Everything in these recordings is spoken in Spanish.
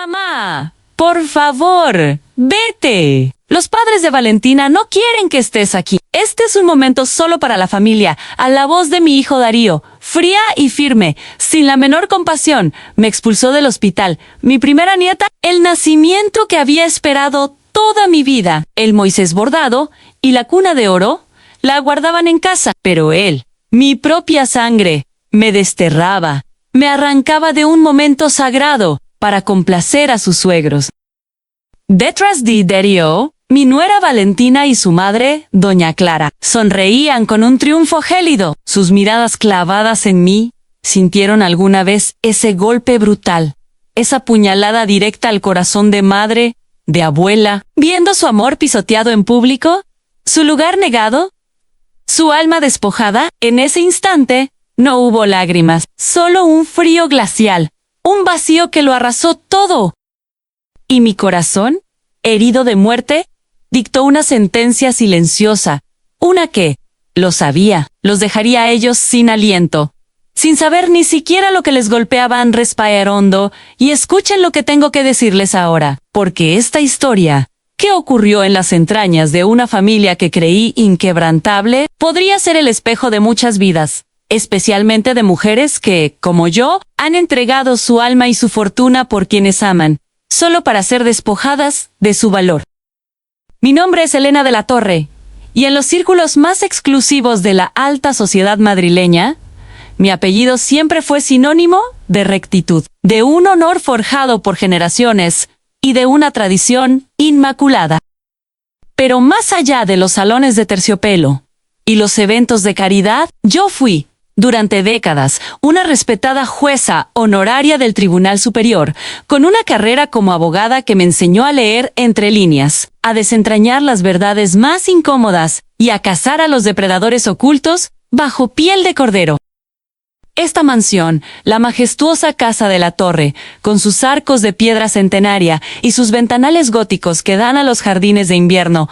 Mamá, por favor, vete. Los padres de Valentina no quieren que estés aquí. Este es un momento solo para la familia. A la voz de mi hijo Darío, fría y firme, sin la menor compasión, me expulsó del hospital. Mi primera nieta, el nacimiento que había esperado toda mi vida. El Moisés bordado y la cuna de oro la guardaban en casa. Pero él, mi propia sangre, me desterraba, me arrancaba de un momento sagrado para complacer a sus suegros. Detrás de Darío, mi nuera Valentina y su madre, doña Clara, sonreían con un triunfo gélido. Sus miradas clavadas en mí, ¿sintieron alguna vez ese golpe brutal? Esa puñalada directa al corazón de madre, de abuela, viendo su amor pisoteado en público, su lugar negado, su alma despojada. En ese instante, no hubo lágrimas, solo un frío glacial, un vacío que lo arrasó todo. Y mi corazón, herido de muerte, dictó una sentencia silenciosa, una que, lo sabía, los dejaría a ellos sin aliento, sin saber ni siquiera lo que les golpeaban. Respirar hondo y escuchen lo que tengo que decirles ahora, porque esta historia, que ocurrió en las entrañas de una familia que creí inquebrantable, podría ser el espejo de muchas vidas, especialmente de mujeres que, como yo, han entregado su alma y su fortuna por quienes aman, solo para ser despojadas de su valor. Mi nombre es Elena de la Torre, y en los círculos más exclusivos de la alta sociedad madrileña, mi apellido siempre fue sinónimo de rectitud, de un honor forjado por generaciones y de una tradición inmaculada. Pero más allá de los salones de terciopelo y los eventos de caridad, yo fui, durante décadas, una respetada jueza honoraria del Tribunal Superior, con una carrera como abogada que me enseñó a leer entre líneas, a desentrañar las verdades más incómodas y a cazar a los depredadores ocultos bajo piel de cordero. Esta mansión, la majestuosa Casa de la Torre, con sus arcos de piedra centenaria y sus ventanales góticos que dan a los jardines de invierno,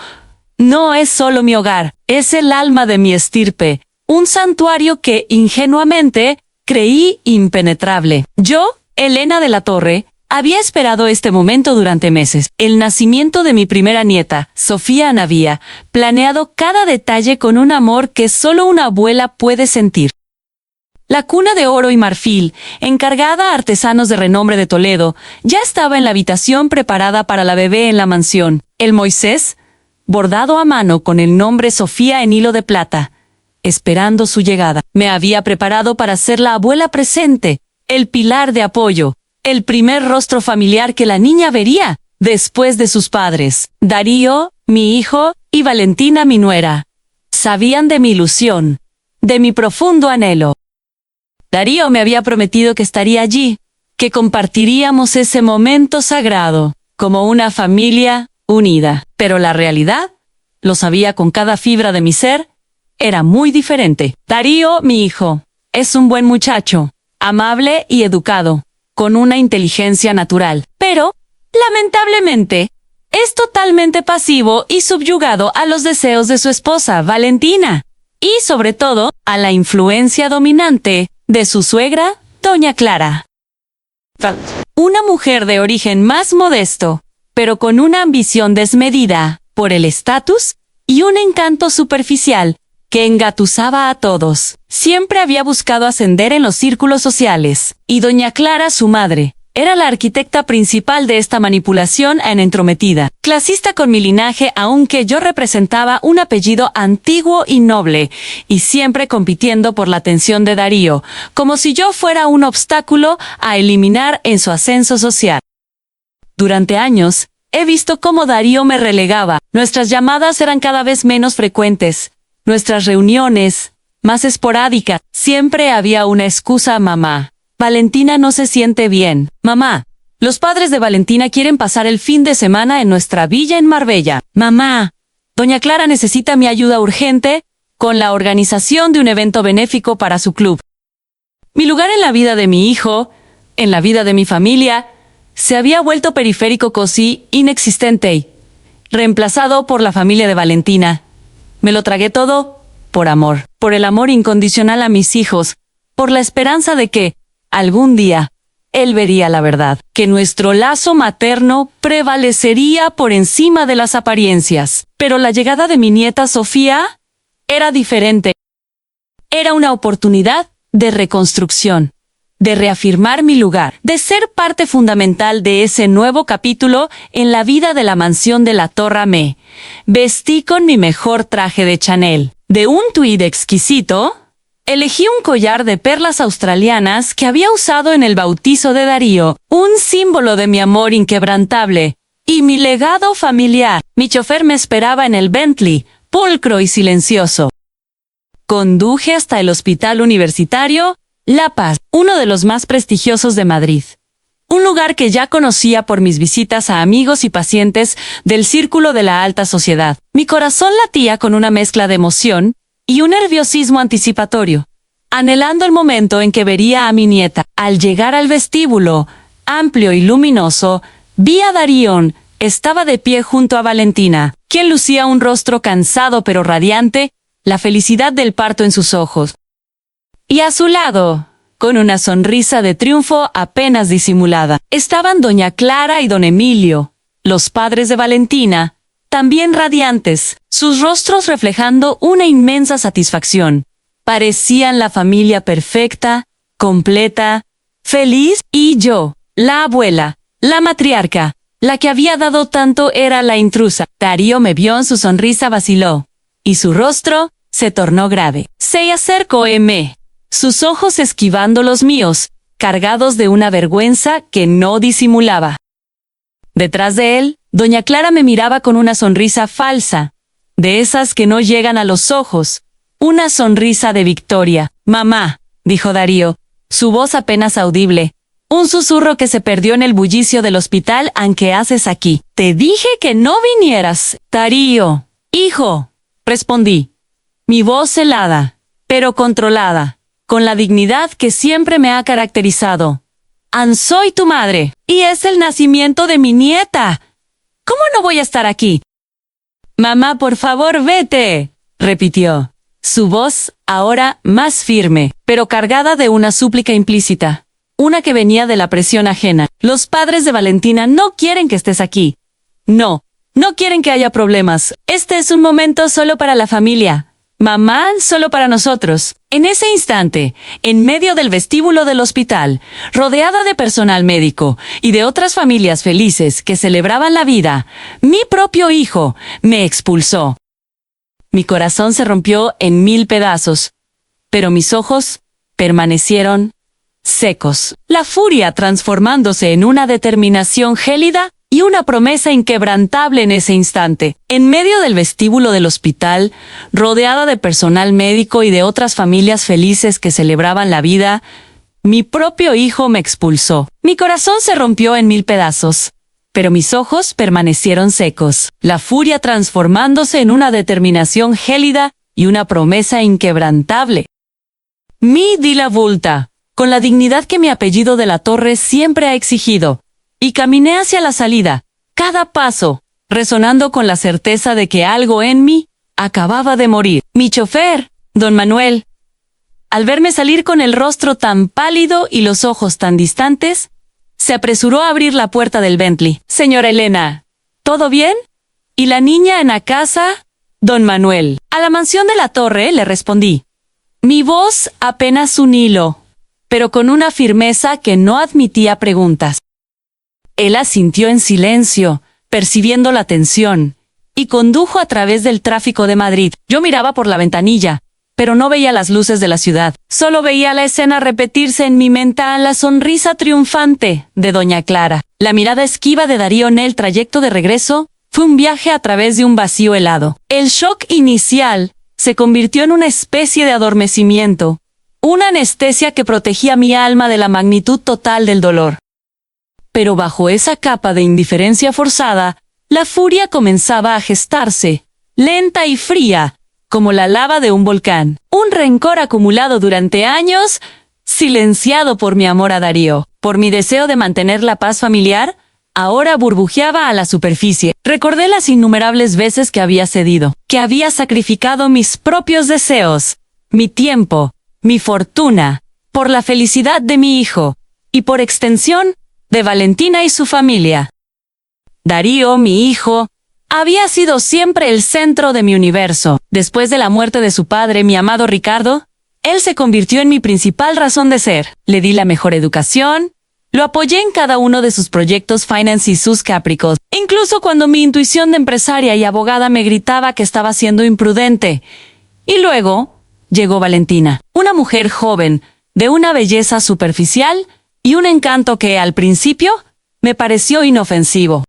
no es solo mi hogar, es el alma de mi estirpe, un santuario que, ingenuamente, creí impenetrable. Yo, Elena de la Torre, había esperado este momento durante meses. El nacimiento de mi primera nieta, Sofía Anavía, planeado cada detalle con un amor que solo una abuela puede sentir. La cuna de oro y marfil, encargada a artesanos de renombre de Toledo, ya estaba en la habitación preparada para la bebé en la mansión. El Moisés, bordado a mano con el nombre Sofía en hilo de plata, esperando su llegada. Me había preparado para ser la abuela presente, el pilar de apoyo, el primer rostro familiar que la niña vería después de sus padres. Darío, mi hijo, y Valentina, mi nuera, sabían de mi ilusión, de mi profundo anhelo. Darío me había prometido que estaría allí, que compartiríamos ese momento sagrado, como una familia unida. Pero la realidad, lo sabía con cada fibra de mi ser, era muy diferente. Darío, mi hijo, es un buen muchacho, amable y educado, con una inteligencia natural. Pero, lamentablemente, es totalmente pasivo y subyugado a los deseos de su esposa, Valentina, y sobre todo, a la influencia dominante de su suegra, doña Clara. Una mujer de origen más modesto, pero con una ambición desmedida por el estatus y un encanto superficial que engatusaba a todos. Siempre había buscado ascender en los círculos sociales, y doña Clara, su madre, era la arquitecta principal de esta manipulación entrometida. Clasista con mi linaje, aunque yo representaba un apellido antiguo y noble, y siempre compitiendo por la atención de Darío, como si yo fuera un obstáculo a eliminar en su ascenso social. Durante años, he visto cómo Darío me relegaba. Nuestras llamadas eran cada vez menos frecuentes, nuestras reuniones más esporádicas. Siempre había una excusa: mamá, Valentina no se siente bien. Mamá, los padres de Valentina quieren pasar el fin de semana en nuestra villa en Marbella. Mamá, doña Clara necesita mi ayuda urgente con la organización de un evento benéfico para su club. Mi lugar en la vida de mi hijo, en la vida de mi familia, se había vuelto periférico, casi inexistente, reemplazado por la familia de Valentina. Me lo tragué todo por amor, por el amor incondicional a mis hijos, por la esperanza de que, algún día, él vería la verdad, que nuestro lazo materno prevalecería por encima de las apariencias. Pero la llegada de mi nieta Sofía era diferente. Era una oportunidad de reconstrucción, de reafirmar mi lugar, de ser parte fundamental de ese nuevo capítulo en la vida de la mansión de la Torre. Me vestí con mi mejor traje de Chanel, de un tweed exquisito. Elegí un collar de perlas australianas que había usado en el bautizo de Darío, un símbolo de mi amor inquebrantable y mi legado familiar. Mi chofer me esperaba en el Bentley, pulcro y silencioso. Conduje hasta el Hospital Universitario La Paz, uno de los más prestigiosos de Madrid. Un lugar que ya conocía por mis visitas a amigos y pacientes del círculo de la alta sociedad. Mi corazón latía con una mezcla de emoción y un nerviosismo anticipatorio, anhelando el momento en que vería a mi nieta. Al llegar al vestíbulo, amplio y luminoso, vi a Darío. Estaba de pie junto a Valentina, quien lucía un rostro cansado pero radiante, la felicidad del parto en sus ojos. Y a su lado, con una sonrisa de triunfo apenas disimulada, estaban doña Clara y don Emilio, los padres de Valentina, también radiantes, sus rostros reflejando una inmensa satisfacción. Parecían la familia perfecta, completa, feliz, y yo, la abuela, la matriarca, la que había dado tanto, era la intrusa. Darío me vio, su sonrisa vaciló, y su rostro se tornó grave. Se acercó a mí, sus ojos esquivando los míos, cargados de una vergüenza que no disimulaba. Detrás de él, doña Clara me miraba con una sonrisa falsa, de esas que no llegan a los ojos, una sonrisa de victoria. «Mamá», dijo Darío, su voz apenas audible, un susurro que se perdió en el bullicio del hospital. «¿Qué haces aquí? Te dije que no vinieras». «Darío, hijo», respondí, mi voz helada, pero controlada, con la dignidad que siempre me ha caracterizado. «Soy tu madre, y es el nacimiento de mi nieta. ¿Cómo no voy a estar aquí?» «Mamá, por favor, vete», repitió, su voz ahora más firme, pero cargada de una súplica implícita, una que venía de la presión ajena. «Los padres de Valentina no quieren que estés aquí. No quieren que haya problemas. Este es un momento solo para la familia. Mamá, solo para nosotros». En ese instante, en medio del vestíbulo del hospital, rodeada de personal médico y de otras familias felices que celebraban la vida, mi propio hijo me expulsó. Mi corazón se rompió en 1000 pedazos, pero mis ojos permanecieron secos. La furia transformándose en una determinación gélida y una promesa inquebrantable en ese instante. En medio del vestíbulo del hospital, rodeada de personal médico y de otras familias felices que celebraban la vida, mi propio hijo me expulsó. Mi corazón se rompió en 1000 pedazos, pero mis ojos permanecieron secos. La furia transformándose en una determinación gélida y una promesa inquebrantable. Mi di la vuelta, con la dignidad que mi apellido de la Torre siempre ha exigido, y caminé hacia la salida, cada paso resonando con la certeza de que algo en mí acababa de morir. Mi chofer, don Manuel, al verme salir con el rostro tan pálido y los ojos tan distantes, se apresuró a abrir la puerta del Bentley. «Señora Elena, ¿todo bien? ¿Y la niña en la casa?» «Don Manuel». «A la mansión de la Torre», le respondí, mi voz apenas un hilo, pero con una firmeza que no admitía preguntas. Él asintió en silencio, percibiendo la tensión, y condujo a través del tráfico de Madrid. Yo miraba por la ventanilla, pero no veía las luces de la ciudad. Solo veía la escena repetirse en mi mente, la sonrisa triunfante de doña Clara. La mirada esquiva de Darío en el trayecto de regreso fue un viaje a través de un vacío helado. El shock inicial se convirtió en una especie de adormecimiento, una anestesia que protegía mi alma de la magnitud total del dolor. Pero bajo esa capa de indiferencia forzada, la furia comenzaba a gestarse, lenta y fría, como la lava de un volcán. Un rencor acumulado durante años, silenciado por mi amor a Darío, por mi deseo de mantener la paz familiar, ahora burbujeaba a la superficie. Recordé las innumerables veces que había cedido, que había sacrificado mis propios deseos, mi tiempo, mi fortuna, por la felicidad de mi hijo, y por extensión, de Valentina y su familia. Darío, mi hijo, había sido siempre el centro de mi universo. Después de la muerte de su padre, mi amado Ricardo, él se convirtió en mi principal razón de ser. Le di la mejor educación, lo apoyé en cada uno de sus proyectos finance y sus capricos, incluso cuando mi intuición de empresaria y abogada me gritaba que estaba siendo imprudente. Y luego llegó Valentina, una mujer joven, de una belleza superficial y un encanto que, al principio, me pareció inofensivo.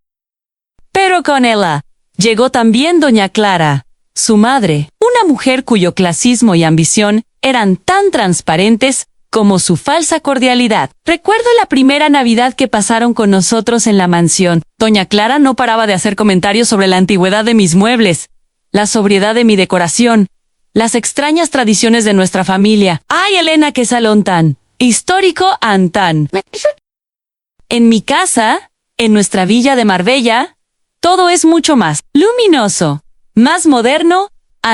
Pero con ella llegó también doña Clara, su madre, una mujer cuyo clasismo y ambición eran tan transparentes como su falsa cordialidad. Recuerdo la primera Navidad que pasaron con nosotros en la mansión. Doña Clara no paraba de hacer comentarios sobre la antigüedad de mis muebles, la sobriedad de mi decoración, las extrañas tradiciones de nuestra familia. ¡Ay, Elena, qué salón tan histórico, tan! En mi casa, en nuestra villa de Marbella, todo es mucho más luminoso, más moderno,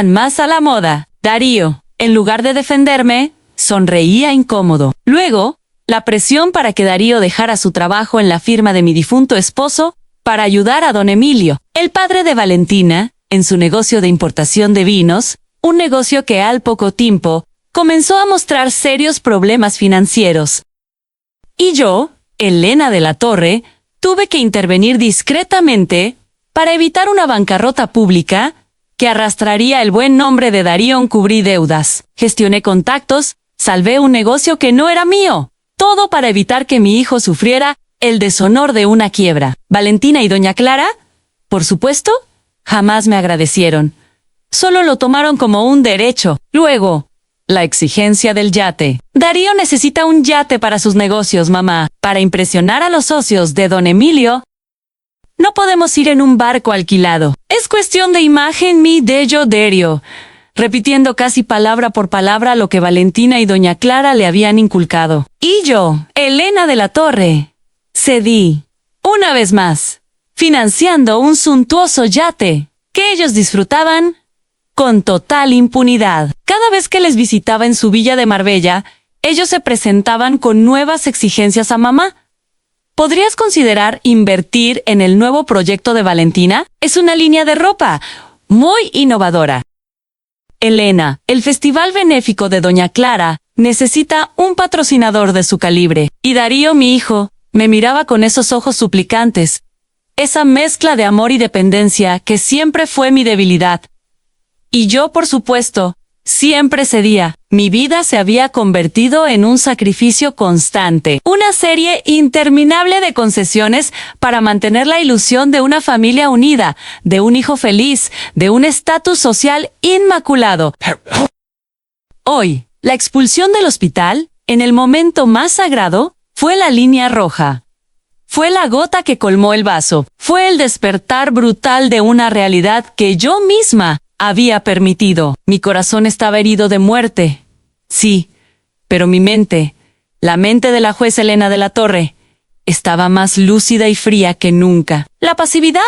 más a la moda. Darío, en lugar de defenderme, sonreía incómodo. Luego, la presión para que Darío dejara su trabajo en la firma de mi difunto esposo para ayudar a don Emilio, el padre de Valentina, en su negocio de importación de vinos, un negocio que al poco tiempo comenzó a mostrar serios problemas financieros. Y yo, Elena de la Torre, tuve que intervenir discretamente para evitar una bancarrota pública que arrastraría el buen nombre de Darío. Cubrí deudas, gestioné contactos, salvé un negocio que no era mío, todo para evitar que mi hijo sufriera el deshonor de una quiebra. Valentina y doña Clara, por supuesto, jamás me agradecieron. Solo lo tomaron como un derecho. Luego, la exigencia del yate. Darío necesita un yate para sus negocios, mamá. Para impresionar a los socios de don Emilio, no podemos ir en un barco alquilado. Es cuestión de imagen mi dello Darío, repitiendo casi palabra por palabra lo que Valentina y doña Clara le habían inculcado. Y yo, Elena de la Torre, cedí, una vez más, financiando un suntuoso yate que ellos disfrutaban con total impunidad. Cada vez que les visitaba en su villa de Marbella, ellos se presentaban con nuevas exigencias a mamá. ¿Podrías considerar invertir en el nuevo proyecto de Valentina? Es una línea de ropa muy innovadora. Elena, el festival benéfico de doña Clara necesita un patrocinador de su calibre. Y Darío, mi hijo, me miraba con esos ojos suplicantes. Esa mezcla de amor y dependencia que siempre fue mi debilidad. Y yo, por supuesto, siempre cedía. Mi vida se había convertido en un sacrificio constante. Una serie interminable de concesiones para mantener la ilusión de una familia unida, de un hijo feliz, de un estatus social inmaculado. Hoy, la expulsión del hospital, en el momento más sagrado, fue la línea roja. Fue la gota que colmó el vaso. Fue el despertar brutal de una realidad que yo misma había permitido. Mi corazón estaba herido de muerte. Sí, pero mi mente, la mente de la jueza Elena de la Torre, estaba más lúcida y fría que nunca. La pasividad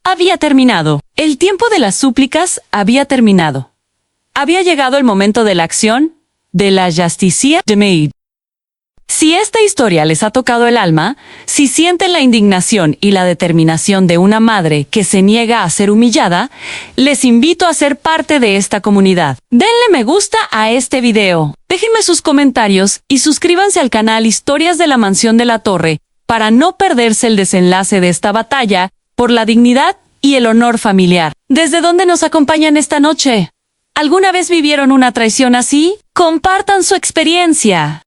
había terminado. El tiempo de las súplicas había terminado. Había llegado el momento de la acción, de la justicia de Meade. Si esta historia les ha tocado el alma, si sienten la indignación y la determinación de una madre que se niega a ser humillada, les invito a ser parte de esta comunidad. Denle me gusta a este video, déjenme sus comentarios y suscríbanse al canal Historias de la Mansión de la Torre para no perderse el desenlace de esta batalla por la dignidad y el honor familiar. ¿Desde dónde nos acompañan esta noche? ¿Alguna vez vivieron una traición así? Compartan su experiencia.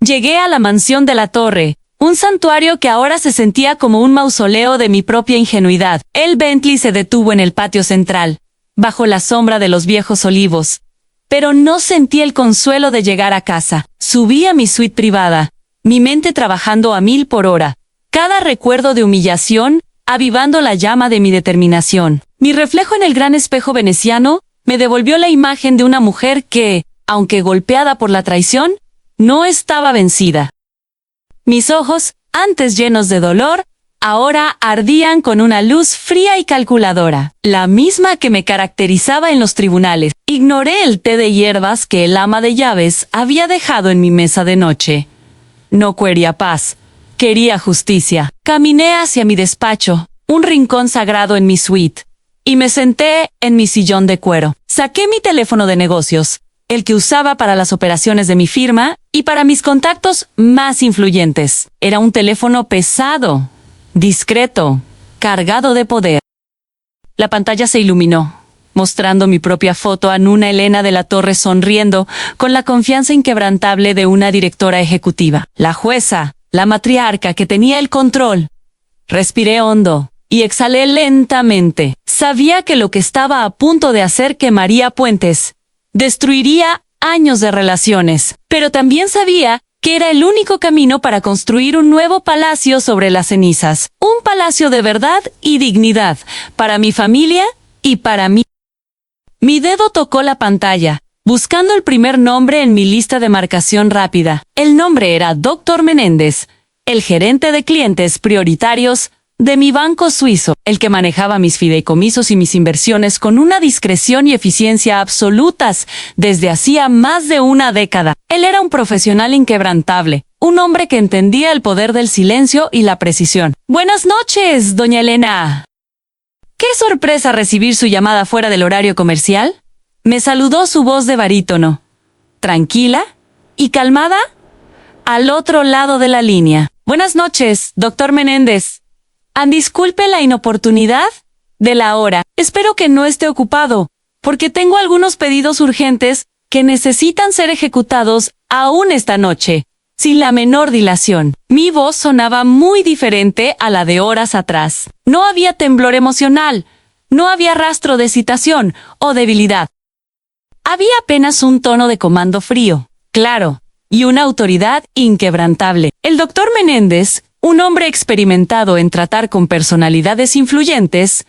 Llegué a la Mansión de la Torre, un santuario que ahora se sentía como un mausoleo de mi propia ingenuidad. El Bentley se detuvo en el patio central, bajo la sombra de los viejos olivos. Pero no sentí el consuelo de llegar a casa. Subí a mi suite privada, mi mente trabajando a 1000 por hora, cada recuerdo de humillación, avivando la llama de mi determinación. Mi reflejo en el gran espejo veneciano me devolvió la imagen de una mujer que, aunque golpeada por la traición, no estaba vencida. Mis ojos, antes llenos de dolor, ahora ardían con una luz fría y calculadora, la misma que me caracterizaba en los tribunales. Ignoré el té de hierbas que el ama de llaves había dejado en mi mesa de noche. No quería paz, quería justicia. Caminé hacia mi despacho, un rincón sagrado en mi suite, y me senté en mi sillón de cuero. Saqué mi teléfono de negocios, el que usaba para las operaciones de mi firma y para mis contactos más influyentes. Era un teléfono pesado, discreto, cargado de poder. La pantalla se iluminó, mostrando mi propia foto a Nuna Elena de la Torre sonriendo con la confianza inquebrantable de una directora ejecutiva. La jueza, la matriarca que tenía el control. Respiré hondo y exhalé lentamente. Sabía que lo que estaba a punto de hacer quemaría puentes, destruiría años de relaciones, pero también sabía que era el único camino para construir un nuevo palacio sobre las cenizas. Un palacio de verdad y dignidad, para mi familia y para mí. Mi dedo tocó la pantalla, buscando el primer nombre en mi lista de marcación rápida. El nombre era Dr. Menéndez, el gerente de clientes prioritarios de mi banco suizo, el que manejaba mis fideicomisos y mis inversiones con una discreción y eficiencia absolutas desde hacía más de una década. Él era un profesional inquebrantable, un hombre que entendía el poder del silencio y la precisión. Buenas noches, doña Elena. ¡Qué sorpresa recibir su llamada fuera del horario comercial! Me saludó su voz de barítono, tranquila y calmada, al otro lado de la línea. Buenas noches, doctor Menéndez. Disculpe la inoportunidad de la hora. Espero que no esté ocupado, porque tengo algunos pedidos urgentes que necesitan ser ejecutados aún esta noche, sin la menor dilación. Mi voz sonaba muy diferente a la de horas atrás. No había temblor emocional, no había rastro de excitación o debilidad. Había apenas un tono de comando frío, claro, y una autoridad inquebrantable. El doctor Menéndez, un hombre experimentado en tratar con personalidades influyentes,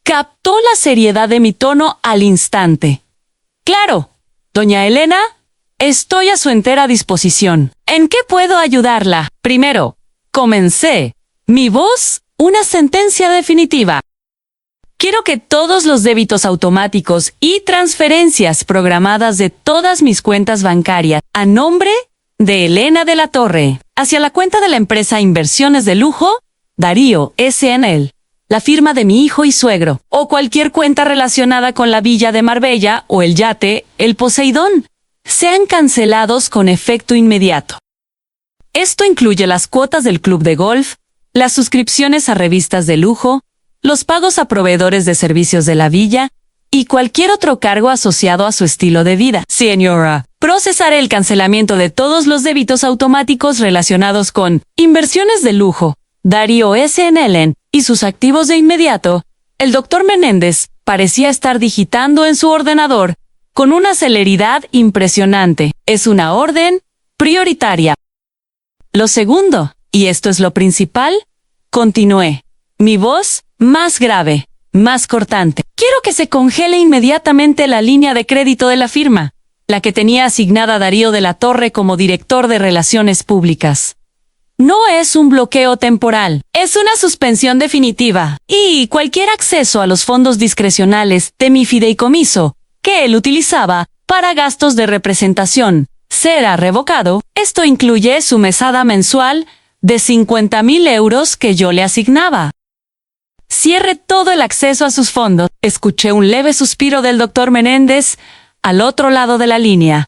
captó la seriedad de mi tono al instante. Claro, doña Elena, estoy a su entera disposición. ¿En qué puedo ayudarla? Primero, comencé. Mi voz, una sentencia definitiva. Quiero que todos los débitos automáticos y transferencias programadas de todas mis cuentas bancarias a nombre de Elena de la Torre, hacia la cuenta de la empresa Inversiones de Lujo, Darío S.N.L., la firma de mi hijo y suegro, o cualquier cuenta relacionada con la villa de Marbella o el yate, el Poseidón, sean cancelados con efecto inmediato. Esto incluye las cuotas del club de golf, las suscripciones a revistas de lujo, los pagos a proveedores de servicios de la villa y cualquier otro cargo asociado a su estilo de vida. Señora, procesaré el cancelamiento de todos los débitos automáticos relacionados con Inversiones de Lujo, Darío S.N.L. y sus activos de inmediato. El doctor Menéndez parecía estar digitando en su ordenador con una celeridad impresionante. Es una orden prioritaria. Lo segundo, y esto es lo principal, continué. Mi voz más grave, más cortante. Quiero que se congele inmediatamente la línea de crédito de la firma, la que tenía asignada a Darío de la Torre como director de Relaciones Públicas. No es un bloqueo temporal, es una suspensión definitiva, y cualquier acceso a los fondos discrecionales de mi fideicomiso, que él utilizaba para gastos de representación, será revocado. Esto incluye su mesada mensual de 50,000 euros que yo le asignaba. Cierre todo el acceso a sus fondos. Escuché un leve suspiro del doctor Menéndez al otro lado de la línea,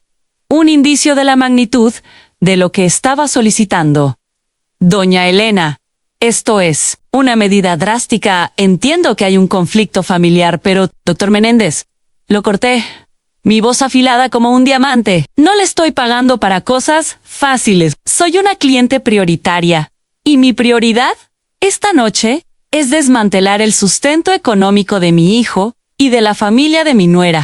un indicio de la magnitud de lo que estaba solicitando. Doña Elena, esto es una medida drástica. Entiendo que hay un conflicto familiar, pero, doctor Menéndez, lo corté. Mi voz afilada como un diamante. No le estoy pagando para cosas fáciles. Soy una cliente prioritaria. Y mi prioridad, esta noche, es desmantelar el sustento económico de mi hijo y de la familia de mi nuera.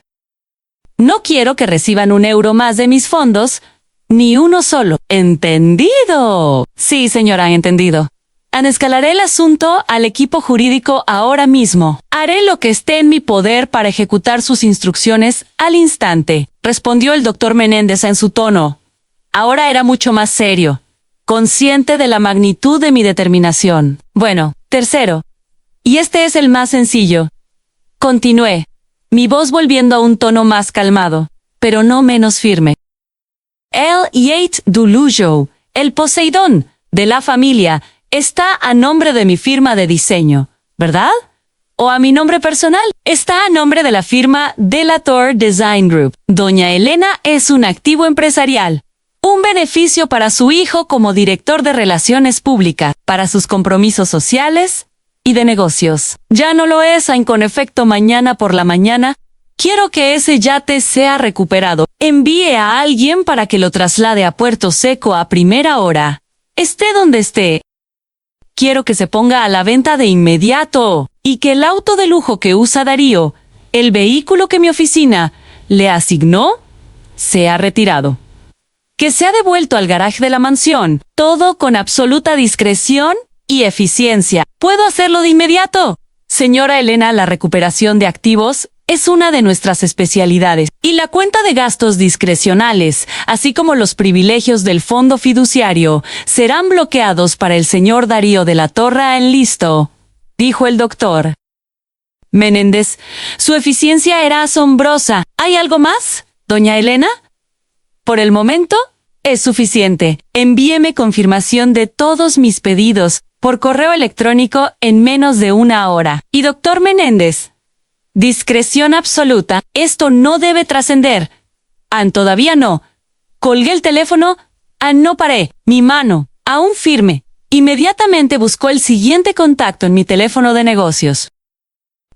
No quiero que reciban un euro más de mis fondos, ni uno solo. ¿Entendido? Sí, señora, entendido. Escalaré el asunto al equipo jurídico ahora mismo. Haré lo que esté en mi poder para ejecutar sus instrucciones al instante, respondió el doctor Menéndez en su tono. Ahora era mucho más serio, consciente de la magnitud de mi determinación. Bueno, tercero, y este es el más sencillo. Continué, mi voz volviendo a un tono más calmado, pero no menos firme. El Yate du Lujo, El Poseidón de la familia está a nombre de mi firma de diseño, ¿verdad? ¿O a mi nombre personal? Está a nombre de la firma De la Torre Design Group. Doña Elena es un activo empresarial. Un beneficio para su hijo como director de relaciones públicas, para sus compromisos sociales y de negocios. Ya no lo es, con efecto mañana por la mañana. Quiero que ese yate sea recuperado. Envíe a alguien para que lo traslade a Puerto Seco a primera hora. Esté donde esté. Quiero que se ponga a la venta de inmediato y que el auto de lujo que usa Darío, el vehículo que mi oficina le asignó, sea retirado. Que sea devuelto al garaje de la mansión, todo con absoluta discreción y eficiencia. ¿Puedo hacerlo de inmediato? Señora Elena, la recuperación de activos es una de nuestras especialidades, y la cuenta de gastos discrecionales, así como los privilegios del fondo fiduciario, serán bloqueados para el señor Darío de la Torre en listo, dijo el doctor Menéndez. Su eficiencia era asombrosa. ¿Hay algo más, doña Elena? Por el momento, es suficiente. Envíeme confirmación de todos mis pedidos por correo electrónico en menos de una hora. Y doctor Menéndez, discreción absoluta. Esto no debe trascender. Todavía no. Colgué el teléfono. No paré. Mi mano, aún firme, inmediatamente buscó el siguiente contacto en mi teléfono de negocios.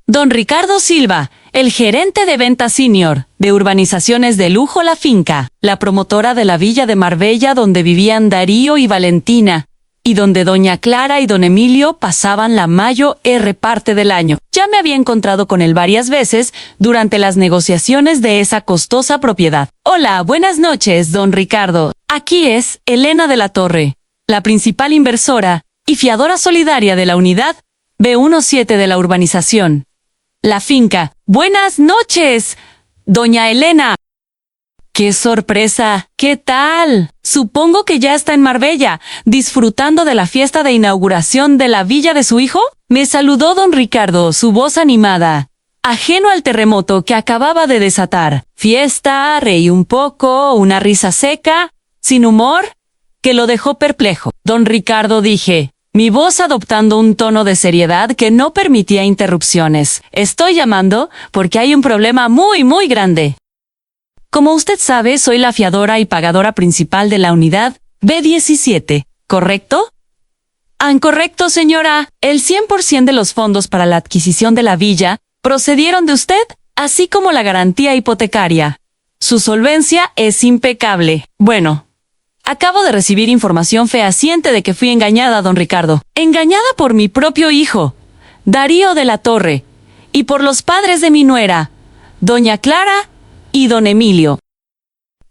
Don Ricardo Silva, el gerente de venta senior de Urbanizaciones de Lujo La Finca, la promotora de la villa de Marbella donde vivían Darío y Valentina, y donde doña Clara y don Emilio pasaban la mayor parte del año. Ya me había encontrado con él varias veces durante las negociaciones de esa costosa propiedad. Hola, buenas noches, don Ricardo. Aquí es Elena de la Torre, la principal inversora y fiadora solidaria de la unidad B17 de la urbanización La Finca. Buenas noches, doña Elena. ¡Qué sorpresa! ¿Qué tal? Supongo que ya está en Marbella, disfrutando de la fiesta de inauguración de la villa de su hijo. Me saludó don Ricardo, su voz animada, ajeno al terremoto que acababa de desatar. Fiesta, reí un poco, una risa seca, sin humor, que lo dejó perplejo. Don Ricardo, dije, mi voz adoptando un tono de seriedad que no permitía interrupciones. Estoy llamando porque hay un problema muy grande. Como usted sabe, soy la fiadora y pagadora principal de la unidad B17, ¿correcto? Correcto, señora. El 100% de los fondos para la adquisición de la villa procedieron de usted, así como la garantía hipotecaria. Su solvencia es impecable. Bueno, acabo de recibir información fehaciente de que fui engañada, don Ricardo. Engañada por mi propio hijo, Darío de la Torre, y por los padres de mi nuera, doña Clara y don Emilio.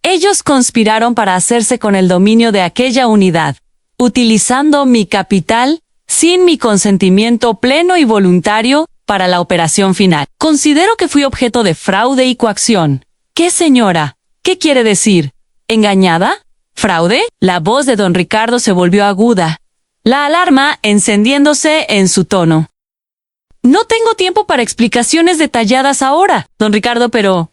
Ellos conspiraron para hacerse con el dominio de aquella unidad, utilizando mi capital sin mi consentimiento pleno y voluntario para la operación final. Considero que fui objeto de fraude y coacción. ¿Qué, señora? ¿Qué quiere decir? ¿Engañada? ¿Fraude? La voz de don Ricardo se volvió aguda, la alarma encendiéndose en su tono. No tengo tiempo para explicaciones detalladas ahora, don Ricardo, pero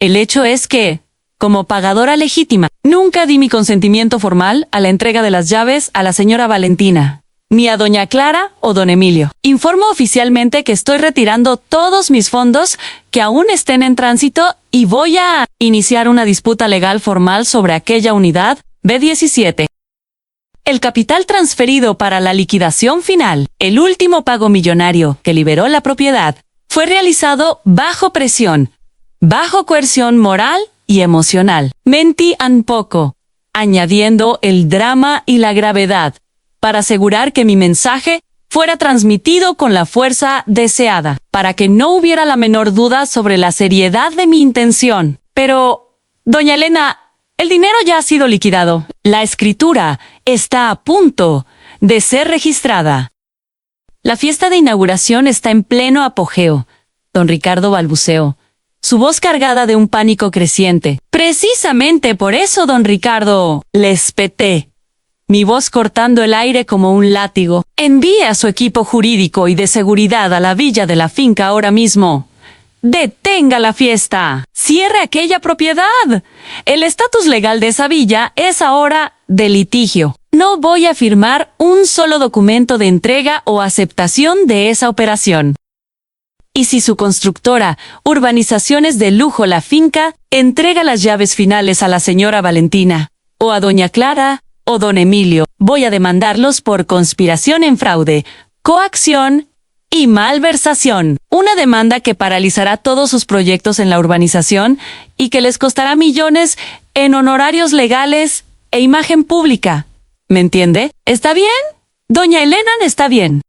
el hecho es que, como pagadora legítima, nunca di mi consentimiento formal a la entrega de las llaves a la señora Valentina, ni a doña Clara o don Emilio. Informo oficialmente que estoy retirando todos mis fondos que aún estén en tránsito y voy a iniciar una disputa legal formal sobre aquella unidad B17. El capital transferido para la liquidación final, el último pago millonario que liberó la propiedad, fue realizado bajo presión, bajo coerción moral y emocional. Mentí un poco, añadiendo el drama y la gravedad, para asegurar que mi mensaje fuera transmitido con la fuerza deseada, para que no hubiera la menor duda sobre la seriedad de mi intención. Pero, doña Elena, el dinero ya ha sido liquidado. La escritura está a punto de ser registrada. La fiesta de inauguración está en pleno apogeo. Don Ricardo balbuceó, su voz cargada de un pánico creciente. Precisamente por eso, don Ricardo, le espeté, mi voz cortando el aire como un látigo. Envíe a su equipo jurídico y de seguridad a la villa de la finca ahora mismo. Detenga la fiesta. Cierre aquella propiedad. El estatus legal de esa villa es ahora de litigio. no voy a firmar un solo documento de entrega o aceptación de esa operación. Y si su constructora, Urbanizaciones de Lujo La Finca, entrega las llaves finales a la señora Valentina, o a doña Clara, o don Emilio, voy a demandarlos por conspiración en fraude, coacción y malversación. Una demanda que paralizará todos sus proyectos en la urbanización y que les costará millones en honorarios legales e imagen pública. ¿Me entiende? ¿Está bien? Doña Elena está bien.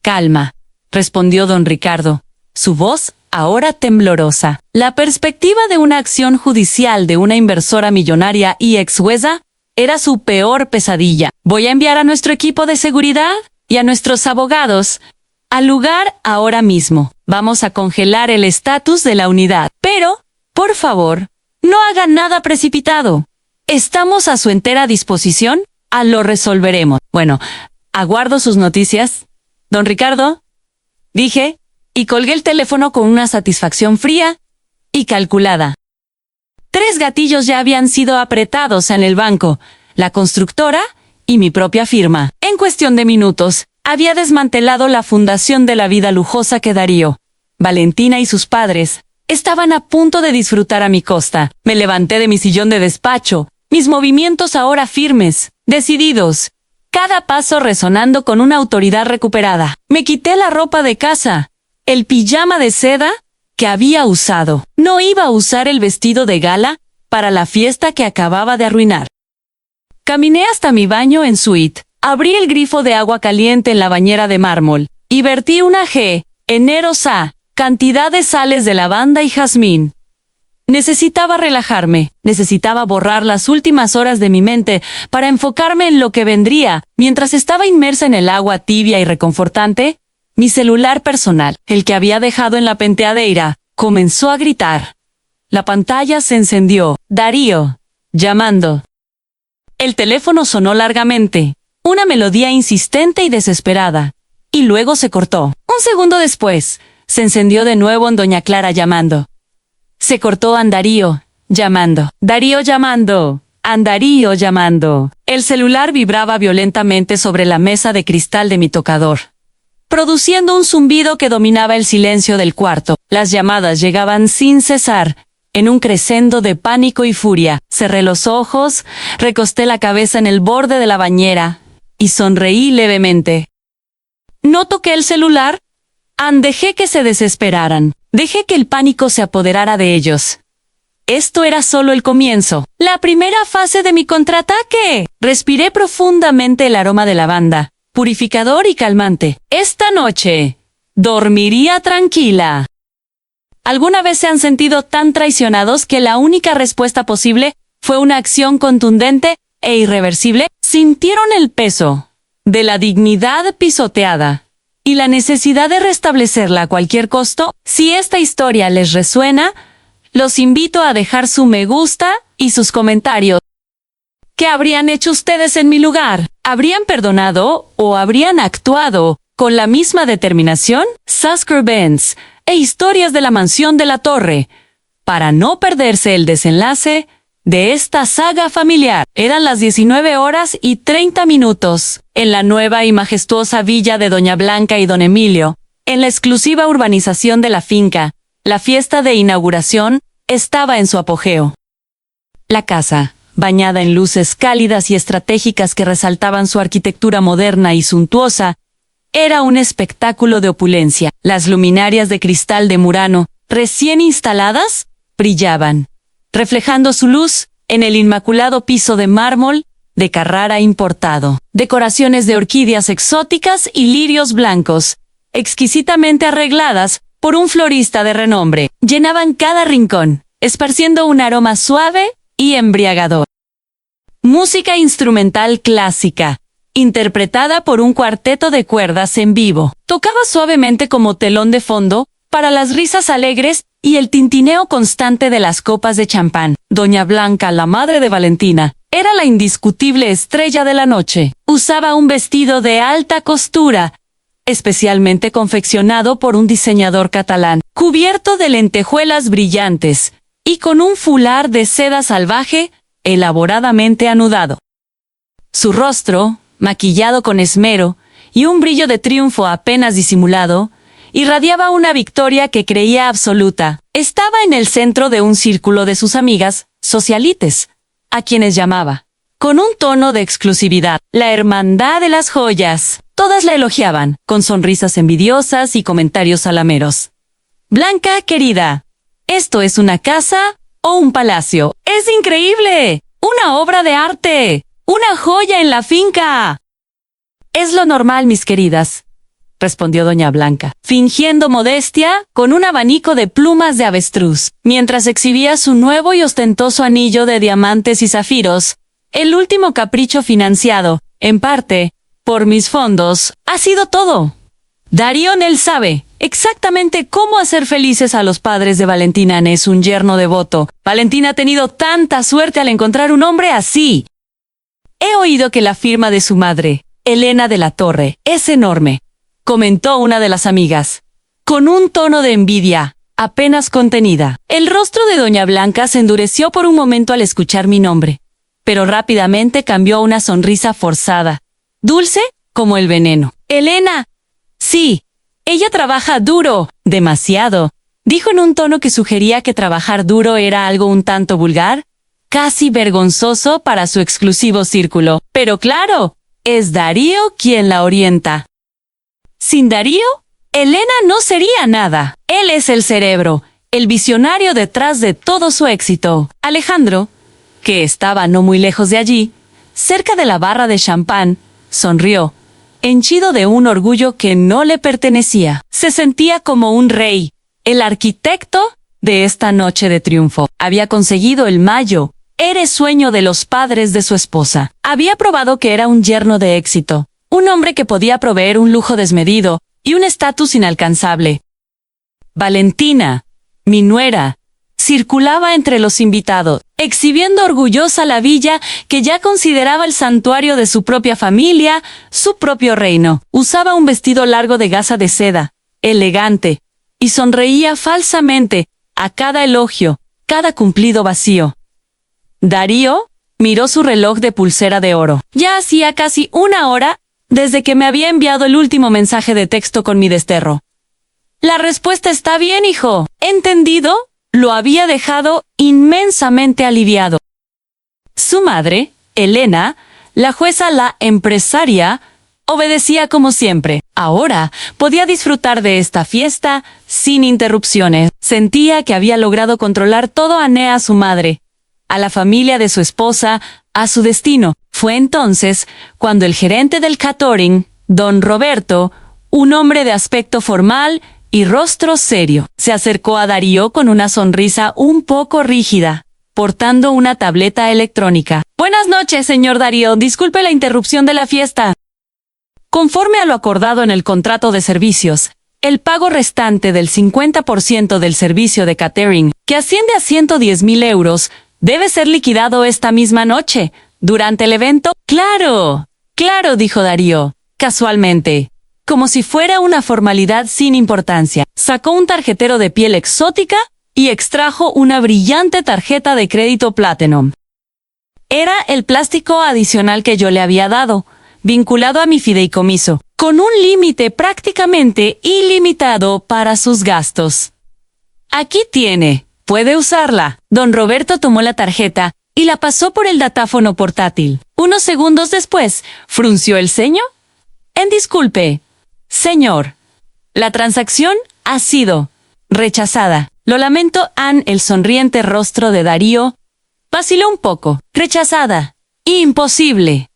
Calma, respondió don Ricardo, su voz ahora temblorosa. La perspectiva de una acción judicial de una inversora millonaria y ex-jueza era su peor pesadilla. Voy a enviar a nuestro equipo de seguridad y a nuestros abogados al lugar ahora mismo. Vamos a congelar el estatus de la unidad. Pero, por favor, no hagan nada precipitado. Estamos a su entera disposición. Lo resolveremos. Bueno, aguardo sus noticias. Don Ricardo, dije, y colgué el teléfono con una satisfacción fría y calculada. 3 gatillos ya habían sido apretados en el banco, la constructora y mi propia firma. En cuestión de minutos, había desmantelado la fundación de la vida lujosa que Darío, Valentina y sus padres estaban a punto de disfrutar a mi costa. Me levanté de mi sillón de despacho, mis movimientos ahora firmes, decididos, cada paso resonando con una autoridad recuperada. Me quité la ropa de casa, el pijama de seda que había usado. No iba a usar el vestido de gala para la fiesta que acababa de arruinar. Caminé hasta mi baño en suite, abrí el grifo de agua caliente en la bañera de mármol y vertí una generosa cantidad de sales de lavanda y jazmín. Necesitaba relajarme, necesitaba borrar las últimas horas de mi mente para enfocarme en lo que vendría. Mientras estaba inmersa en el agua tibia y reconfortante, mi celular personal, el que había dejado en la penteadera, comenzó a gritar. La pantalla se encendió. Darío, llamando. El teléfono sonó largamente, una melodía insistente y desesperada, y luego se cortó. Un segundo después, se encendió de nuevo en doña Clara llamando. Se cortó en Darío, llamando. Darío llamando. Darío llamando. El celular vibraba violentamente sobre la mesa de cristal de mi tocador, produciendo un zumbido que dominaba el silencio del cuarto. Las llamadas llegaban sin cesar, en un crescendo de pánico y furia. Cerré los ojos, recosté la cabeza en el borde de la bañera y sonreí levemente. No toqué el celular. Dejé que se desesperaran. Dejé que el pánico se apoderara de ellos. Esto era solo el comienzo, la primera fase de mi contraataque. Respiré profundamente el aroma de lavanda, purificador y calmante. Esta noche dormiría tranquila. ¿Alguna vez se han sentido tan traicionados que la única respuesta posible fue una acción contundente e irreversible? Sintieron el peso de la dignidad pisoteada y la necesidad de restablecerla a cualquier costo. Si esta historia les resuena, los invito a dejar su me gusta y sus comentarios. ¿Qué habrían hecho ustedes en mi lugar? ¿Habrían perdonado o habrían actuado con la misma determinación? Suspense e historias de la mansión de la torre, para no perderse el desenlace de esta saga familiar. Eran las 19:30 en la nueva y majestuosa villa de Doña Blanca y Don Emilio, en la exclusiva urbanización de La Finca. La fiesta de inauguración estaba en su apogeo. La casa, bañada en luces cálidas y estratégicas que resaltaban su arquitectura moderna y suntuosa, era un espectáculo de opulencia. Las luminarias de cristal de Murano, recién instaladas, brillaban, reflejando su luz en el inmaculado piso de mármol de Carrara importado. Decoraciones de orquídeas exóticas y lirios blancos, exquisitamente arregladas por un florista de renombre, llenaban cada rincón, esparciendo un aroma suave y embriagador. Música instrumental clásica, interpretada por un cuarteto de cuerdas en vivo, tocaba suavemente como telón de fondo para las risas alegres y el tintineo constante de las copas de champán. Doña Blanca, la madre de Valentina, era la indiscutible estrella de la noche. Usaba un vestido de alta costura, especialmente confeccionado por un diseñador catalán, cubierto de lentejuelas brillantes, y con un fular de seda salvaje, elaboradamente anudado. Su rostro, maquillado con esmero, y un brillo de triunfo apenas disimulado, irradiaba una victoria que creía absoluta. Estaba en el centro de un círculo de sus amigas, socialites, a quienes llamaba, con un tono de exclusividad, la hermandad de las joyas. Todas la elogiaban, con sonrisas envidiosas y comentarios alameros. Blanca, querida, ¿esto es una casa o un palacio? ¡Es increíble! ¡Una obra de arte! ¡Una joya en la finca! Es lo normal, mis queridas, respondió doña Blanca, fingiendo modestia con un abanico de plumas de avestruz, mientras exhibía su nuevo y ostentoso anillo de diamantes y zafiros, el último capricho financiado, en parte, por mis fondos. Ha sido todo. Darío Nel sabe exactamente cómo hacer felices a los padres de Valentina. Es un yerno devoto. Valentina ha tenido tanta suerte al encontrar un hombre así. He oído que la firma de su madre, Elena de la Torre, es enorme, comentó una de las amigas, con un tono de envidia apenas contenida. El rostro de doña Blanca se endureció por un momento al escuchar mi nombre, pero rápidamente cambió a una sonrisa forzada, dulce como el veneno. Elena, sí, ella trabaja duro, demasiado, dijo en un tono que sugería que trabajar duro era algo un tanto vulgar, casi vergonzoso para su exclusivo círculo. Pero claro, es Darío quien la orienta. Sin Darío, Elena no sería nada. Él es el cerebro, el visionario detrás de todo su éxito. Alejandro, que estaba no muy lejos de allí, cerca de la barra de champán, sonrió, henchido de un orgullo que no le pertenecía. Se sentía como un rey, el arquitecto de esta noche de triunfo. Había conseguido el mayo. Era sueño de los padres de su esposa. Había probado que era un yerno de éxito, un hombre que podía proveer un lujo desmedido y un estatus inalcanzable. Valentina, mi nuera, circulaba entre los invitados, exhibiendo orgullosa la villa que ya consideraba el santuario de su propia familia, su propio reino. Usaba un vestido largo de gasa de seda, elegante, y sonreía falsamente a cada elogio, cada cumplido vacío. Darío miró su reloj de pulsera de oro. Ya hacía casi una hora desde que me había enviado el último mensaje de texto con mi desterro. La respuesta está bien, hijo. ¿Entendido? Lo había dejado inmensamente aliviado. Su madre, Elena, la jueza, la empresaria, obedecía como siempre. Ahora podía disfrutar de esta fiesta sin interrupciones. Sentía que había logrado controlar todo a su madre, a la familia de su esposa, a su destino. Fue entonces cuando el gerente del catering, don Roberto, un hombre de aspecto formal y rostro serio, se acercó a Darío con una sonrisa un poco rígida, portando una tableta electrónica. Buenas noches, señor Darío. Disculpe la interrupción de la fiesta. Conforme a lo acordado en el contrato de servicios, el pago restante del 50% del servicio de catering, que asciende a 110,000 euros, debe ser liquidado esta misma noche, durante el evento. Claro, claro, dijo Darío, casualmente, como si fuera una formalidad sin importancia. Sacó un tarjetero de piel exótica y extrajo una brillante tarjeta de crédito Platinum. Era el plástico adicional que yo le había dado, vinculado a mi fideicomiso, con un límite prácticamente ilimitado para sus gastos. Aquí tiene. Puede usarla. Don Roberto tomó la tarjeta y la pasó por el datáfono portátil. Unos segundos después, frunció el ceño. Disculpe, señor. La transacción ha sido rechazada. Lo lamento. El sonriente rostro de Darío vaciló un poco. Rechazada. Imposible.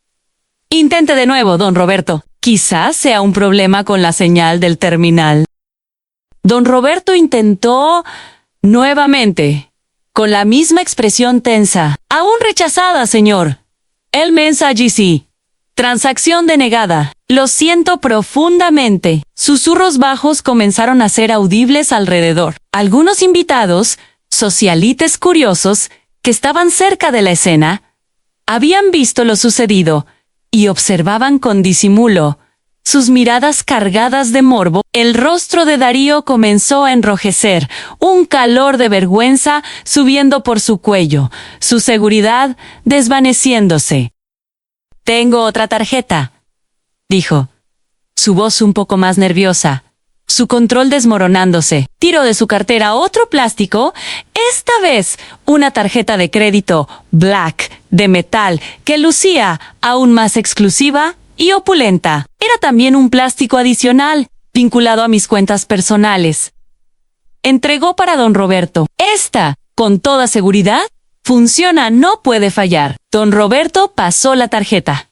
Intente de nuevo, don Roberto. Quizás sea un problema con la señal del terminal. Don Roberto intentó nuevamente, con la misma expresión tensa. Aún rechazada, señor. El mensaje sí. Transacción denegada. Lo siento profundamente. Susurros bajos comenzaron a ser audibles alrededor. Algunos invitados, socialites curiosos, que estaban cerca de la escena, habían visto lo sucedido y observaban con disimulo, sus miradas cargadas de morbo. El rostro de Darío comenzó a enrojecer, un calor de vergüenza subiendo por su cuello, su seguridad desvaneciéndose. Tengo otra tarjeta, dijo. Su voz un poco más nerviosa, su control desmoronándose. Tiró de su cartera otro plástico, esta vez una tarjeta de crédito Black de metal que lucía aún más exclusiva y opulenta. Era también un plástico adicional, vinculado a mis cuentas personales. Entregó para don Roberto. Esta, con toda seguridad, funciona, no puede fallar. Don Roberto pasó la tarjeta.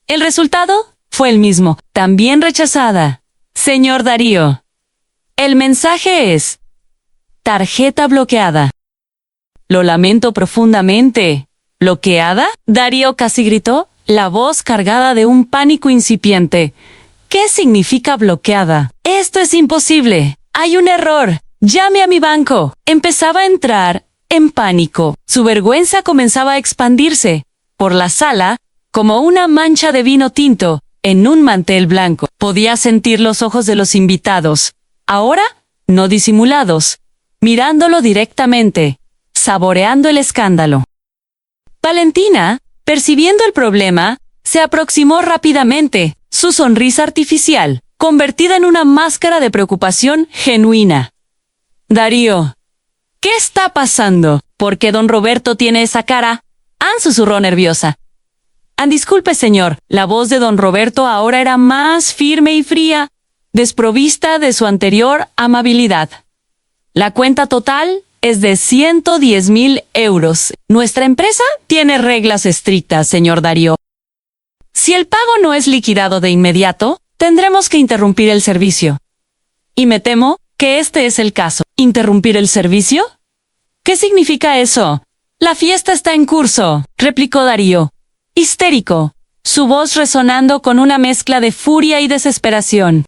El resultado fue el mismo, también rechazada. Señor Darío, el mensaje es: tarjeta bloqueada. Lo lamento profundamente. ¿Bloqueada? Darío casi gritó, la voz cargada de un pánico incipiente. ¿Qué significa bloqueada? Esto es imposible. Hay un error. Llame a mi banco. Empezaba a entrar en pánico. Su vergüenza comenzaba a expandirse por la sala como una mancha de vino tinto en un mantel blanco. Podía sentir los ojos de los invitados, ahora no disimulados, mirándolo directamente, saboreando el escándalo. Valentina, percibiendo el problema, se aproximó rápidamente, su sonrisa artificial, convertida en una máscara de preocupación genuina. Darío, ¿qué está pasando? ¿Por qué don Roberto tiene esa cara? Ann susurró nerviosa. Disculpe, señor. La voz de don Roberto ahora era más firme y fría, desprovista de su anterior amabilidad. La cuenta total es de 110,000 euros. Nuestra empresa tiene reglas estrictas, señor Darío. Si el pago no es liquidado de inmediato, tendremos que interrumpir el servicio. Y me temo que este es el caso. ¿Interrumpir el servicio? ¿Qué significa eso? La fiesta está en curso, replicó Darío, histérico, su voz resonando con una mezcla de furia y desesperación.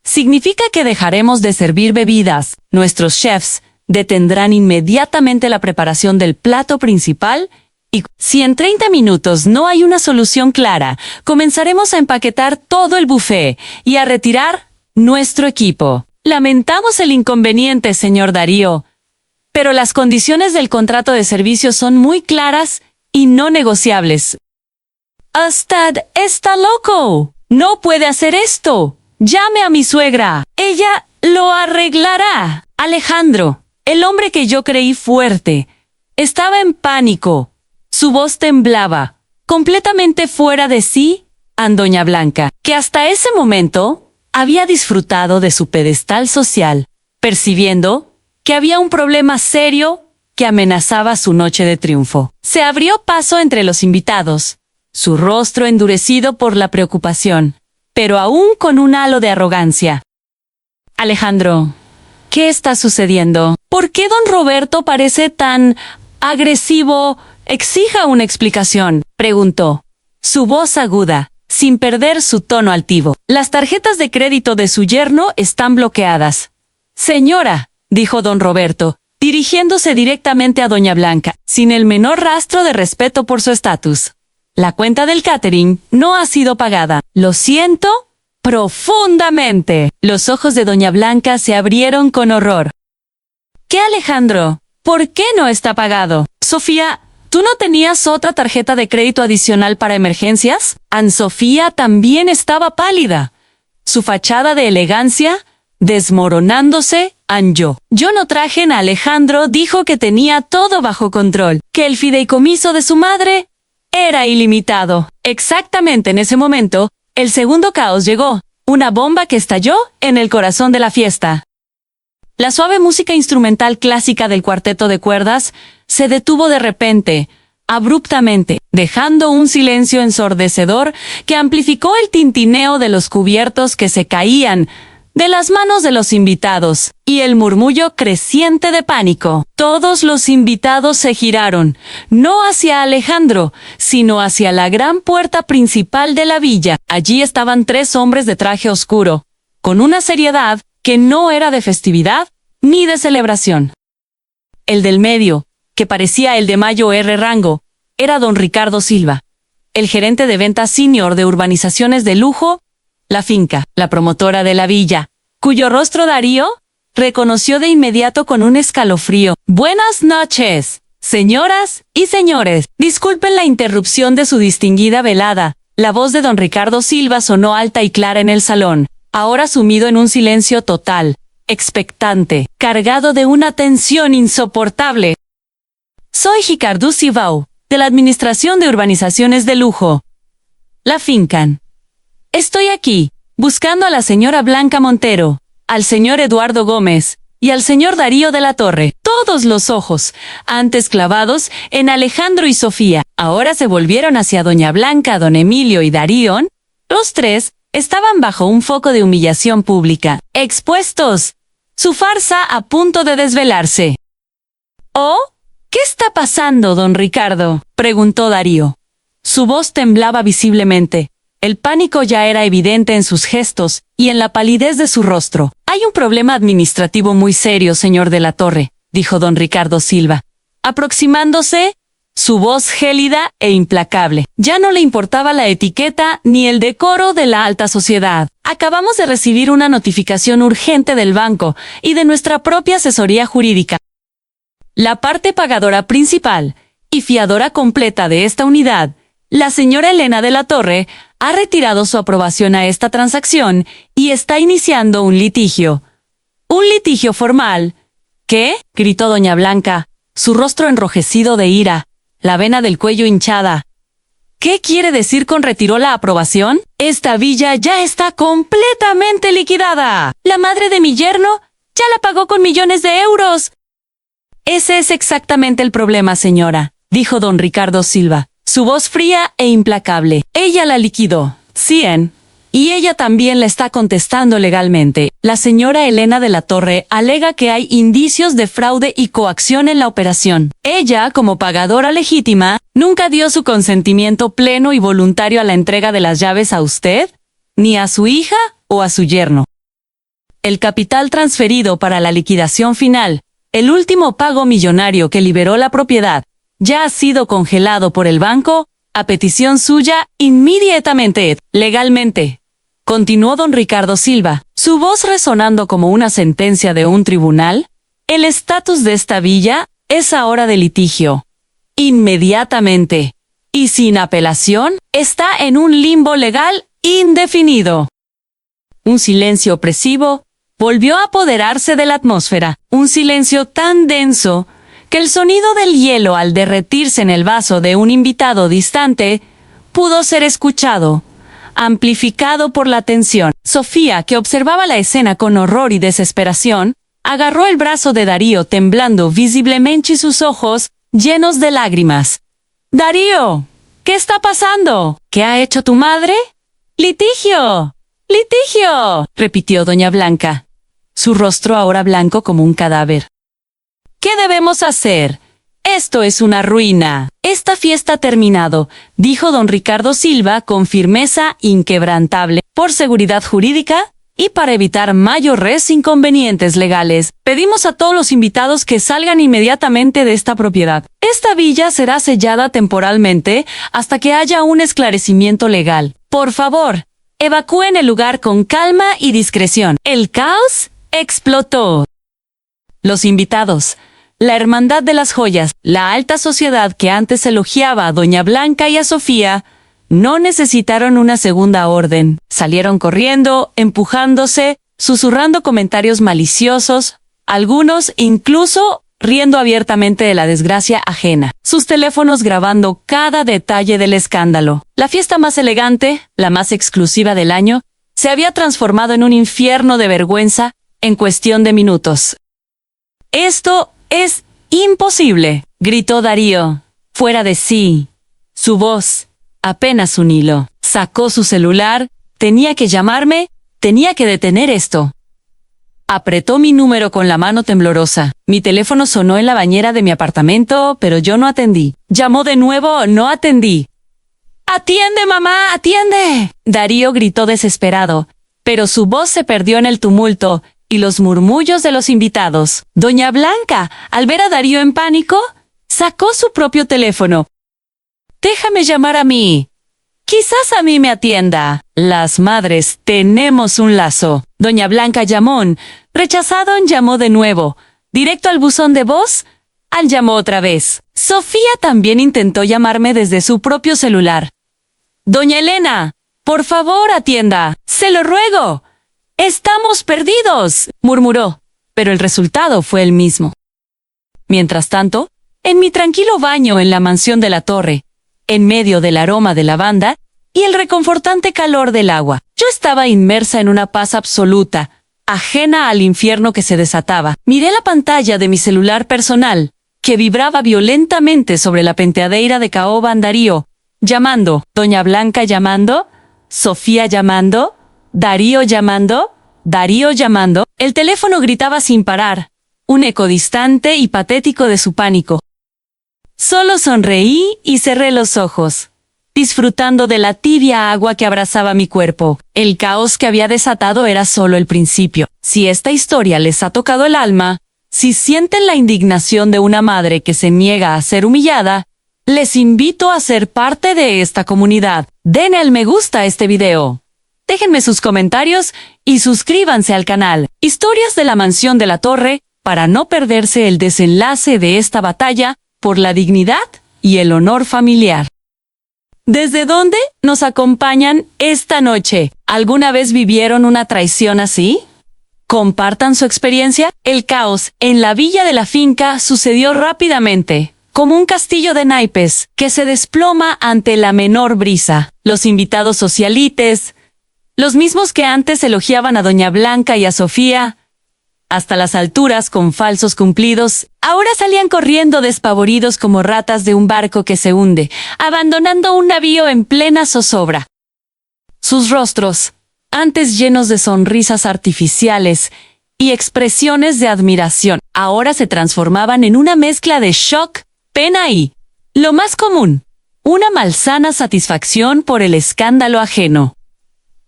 Significa que dejaremos de servir bebidas. Nuestros chefs detendrán inmediatamente la preparación del plato principal y, si en 30 minutos no hay una solución clara, comenzaremos a empaquetar todo el buffet y a retirar nuestro equipo. Lamentamos el inconveniente, señor Darío, pero las condiciones del contrato de servicio son muy claras y no negociables. Usted está loco. No puede hacer esto. Llame a mi suegra. Ella lo arreglará. Alejandro, el hombre que yo creí fuerte, estaba en pánico. Su voz temblaba, completamente fuera de sí, a doña Blanca, que hasta ese momento había disfrutado de su pedestal social, percibiendo que había un problema serio que amenazaba su noche de triunfo. Se abrió paso entre los invitados, su rostro endurecido por la preocupación, pero aún con un halo de arrogancia. Alejandro, ¿qué está sucediendo? ¿Por qué don Roberto parece tan agresivo? Exija una explicación, preguntó, su voz aguda, sin perder su tono altivo. Las tarjetas de crédito de su yerno están bloqueadas. Señora, dijo don Roberto, dirigiéndose directamente a doña Blanca, sin el menor rastro de respeto por su estatus. La cuenta del catering no ha sido pagada. Lo siento profundamente. Los ojos de doña Blanca se abrieron con horror. ¿Qué, Alejandro? ¿Por qué no está pagado? Sofía, ¿tú no tenías otra tarjeta de crédito adicional para emergencias? Ann Sofía también estaba pálida, su fachada de elegancia desmoronándose. Yo no traje a Alejandro, dijo que tenía todo bajo control, que el fideicomiso de su madre era ilimitado. Exactamente en ese momento, el segundo caos llegó, una bomba que estalló en el corazón de la fiesta. La suave música instrumental clásica del cuarteto de cuerdas se detuvo de repente, abruptamente, dejando un silencio ensordecedor que amplificó el tintineo de los cubiertos que se caían de las manos de los invitados, y el murmullo creciente de pánico. Todos los invitados se giraron, no hacia Alejandro, sino hacia la gran puerta principal de la villa. Allí estaban 3 hombres de traje oscuro, con una seriedad que no era de festividad ni de celebración. El del medio, que parecía el de Mayo R. Rango, era don Ricardo Silva, el gerente de ventas senior de urbanizaciones de lujo, La Finca, la promotora de la villa, cuyo rostro Darío reconoció de inmediato con un escalofrío. «Buenas noches, Señoras y señores, disculpen la interrupción de su distinguida velada. La voz de don Ricardo Silva sonó alta y clara en el salón, ahora sumido en un silencio total, expectante, cargado de una tensión insoportable. Soy Ricardo Sibau, de la Administración de Urbanizaciones de Lujo. La Fincan. Estoy aquí, buscando a la señora Blanca Montero, al señor Eduardo Gómez y al señor Darío de la Torre. Todos los ojos, antes clavados en Alejandro y Sofía, ahora se volvieron hacia doña Blanca, don Emilio y Darío. Los tres estaban bajo un foco de humillación pública, expuestos, su farsa a punto de desvelarse. «¿Oh? ¿Qué está pasando, don Ricardo?», preguntó Darío. Su voz temblaba visiblemente. El pánico ya era evidente en sus gestos y en la palidez de su rostro. «Hay un problema administrativo muy serio, señor de la Torre», dijo don Ricardo Silva, aproximándose, su voz gélida e implacable. Ya no le importaba la etiqueta ni el decoro de la alta sociedad. «Acabamos de recibir una notificación urgente del banco y de nuestra propia asesoría jurídica. La parte pagadora principal y fiadora completa de esta unidad, la señora Elena de la Torre, ha retirado su aprobación a esta transacción y está iniciando un litigio. Un litigio formal». «¿Qué?», gritó doña Blanca, su rostro enrojecido de ira, la vena del cuello hinchada. «¿Qué quiere decir con retiró la aprobación? Esta villa ya está completamente liquidada. La madre de mi yerno ya la pagó con millones de euros». «Ese es exactamente el problema, señora», dijo don Ricardo Silva, su voz fría e implacable. «Ella la liquidó, 100, y ella también la está contestando legalmente. La señora Elena de la Torre alega que hay indicios de fraude y coacción en la operación. Ella, como pagadora legítima, nunca dio su consentimiento pleno y voluntario a la entrega de las llaves a usted, ni a su hija o a su yerno. El capital transferido para la liquidación final, el último pago millonario que liberó la propiedad, ya ha sido congelado por el banco, a petición suya, inmediatamente, legalmente», continuó don Ricardo Silva, su voz resonando como una sentencia de un tribunal. «El estatus de esta villa es ahora de litigio. Inmediatamente, y sin apelación, está en un limbo legal indefinido». Un silencio opresivo volvió a apoderarse de la atmósfera, un silencio tan denso que el sonido del hielo al derretirse en el vaso de un invitado distante pudo ser escuchado, amplificado por la tensión. Sofía, que observaba la escena con horror y desesperación, agarró el brazo de Darío temblando visiblemente y sus ojos llenos de lágrimas. «Darío, ¿qué está pasando? ¿Qué ha hecho tu madre?» «¡Litigio! ¡Litigio!», repitió doña Blanca, su rostro ahora blanco como un cadáver. «¿Qué debemos hacer? Esto es una ruina. Esta fiesta ha terminado», dijo don Ricardo Silva con firmeza inquebrantable. «Por seguridad jurídica y para evitar mayores inconvenientes legales, pedimos a todos los invitados que salgan inmediatamente de esta propiedad. Esta villa será sellada temporalmente hasta que haya un esclarecimiento legal. Por favor, evacúen el lugar con calma y discreción». El caos explotó. Los invitados, la Hermandad de las Joyas, la alta sociedad que antes elogiaba a doña Blanca y a Sofía, no necesitaron una segunda orden. Salieron corriendo, empujándose, susurrando comentarios maliciosos, algunos incluso riendo abiertamente de la desgracia ajena, sus teléfonos grabando cada detalle del escándalo. La fiesta más elegante, la más exclusiva del año, se había transformado en un infierno de vergüenza en cuestión de minutos. «Esto es imposible», gritó Darío, fuera de sí. Su voz, apenas un hilo. Sacó su celular. «Tenía que llamarme, tenía que detener esto». Apretó mi número con la mano temblorosa. Mi teléfono sonó en la bañera de mi apartamento, pero yo no atendí. Llamó de nuevo, no atendí. «¡Atiende, mamá, atiende!», Darío gritó desesperado, pero su voz se perdió en el tumulto y los murmullos de los invitados. Doña Blanca, al ver a Darío en pánico, sacó su propio teléfono. «Déjame llamar a mí. Quizás a mí me atienda. Las madres tenemos un lazo». Doña Blanca llamó, rechazado, llamó de nuevo. Directo al buzón de voz, llamó otra vez. Sofía también intentó llamarme desde su propio celular. «Doña Elena, por favor atienda, se lo ruego. Estamos perdidos», murmuró, pero el resultado fue el mismo. Mientras tanto, en mi tranquilo baño en la mansión de la torre, en medio del aroma de lavanda y el reconfortante calor del agua, yo estaba inmersa en una paz absoluta, ajena al infierno que se desataba. Miré la pantalla de mi celular personal, que vibraba violentamente sobre la penteadeira de caoba Darío, llamando, Doña Blanca llamando, Sofía llamando, Darío llamando, Darío llamando. El teléfono gritaba sin parar, un eco distante y patético de su pánico. Solo sonreí y cerré los ojos, disfrutando de la tibia agua que abrazaba mi cuerpo. El caos que había desatado era solo el principio. Si esta historia les ha tocado el alma, si sienten la indignación de una madre que se niega a ser humillada, les invito a ser parte de esta comunidad. Den el me gusta a este video. Déjenme sus comentarios y suscríbanse al canal Historias de la Mansión de la Torre para no perderse el desenlace de esta batalla por la dignidad y el honor familiar. ¿Desde dónde nos acompañan esta noche? ¿Alguna vez vivieron una traición así? Compartan su experiencia. El caos en la villa de la finca sucedió rápidamente, como un castillo de naipes que se desploma ante la menor brisa. Los invitados socialites, los mismos que antes elogiaban a Doña Blanca y a Sofía, hasta las alturas con falsos cumplidos, ahora salían corriendo despavoridos como ratas de un barco que se hunde, abandonando un navío en plena zozobra. Sus rostros, antes llenos de sonrisas artificiales y expresiones de admiración, ahora se transformaban en una mezcla de shock, pena y, lo más común, una malsana satisfacción por el escándalo ajeno.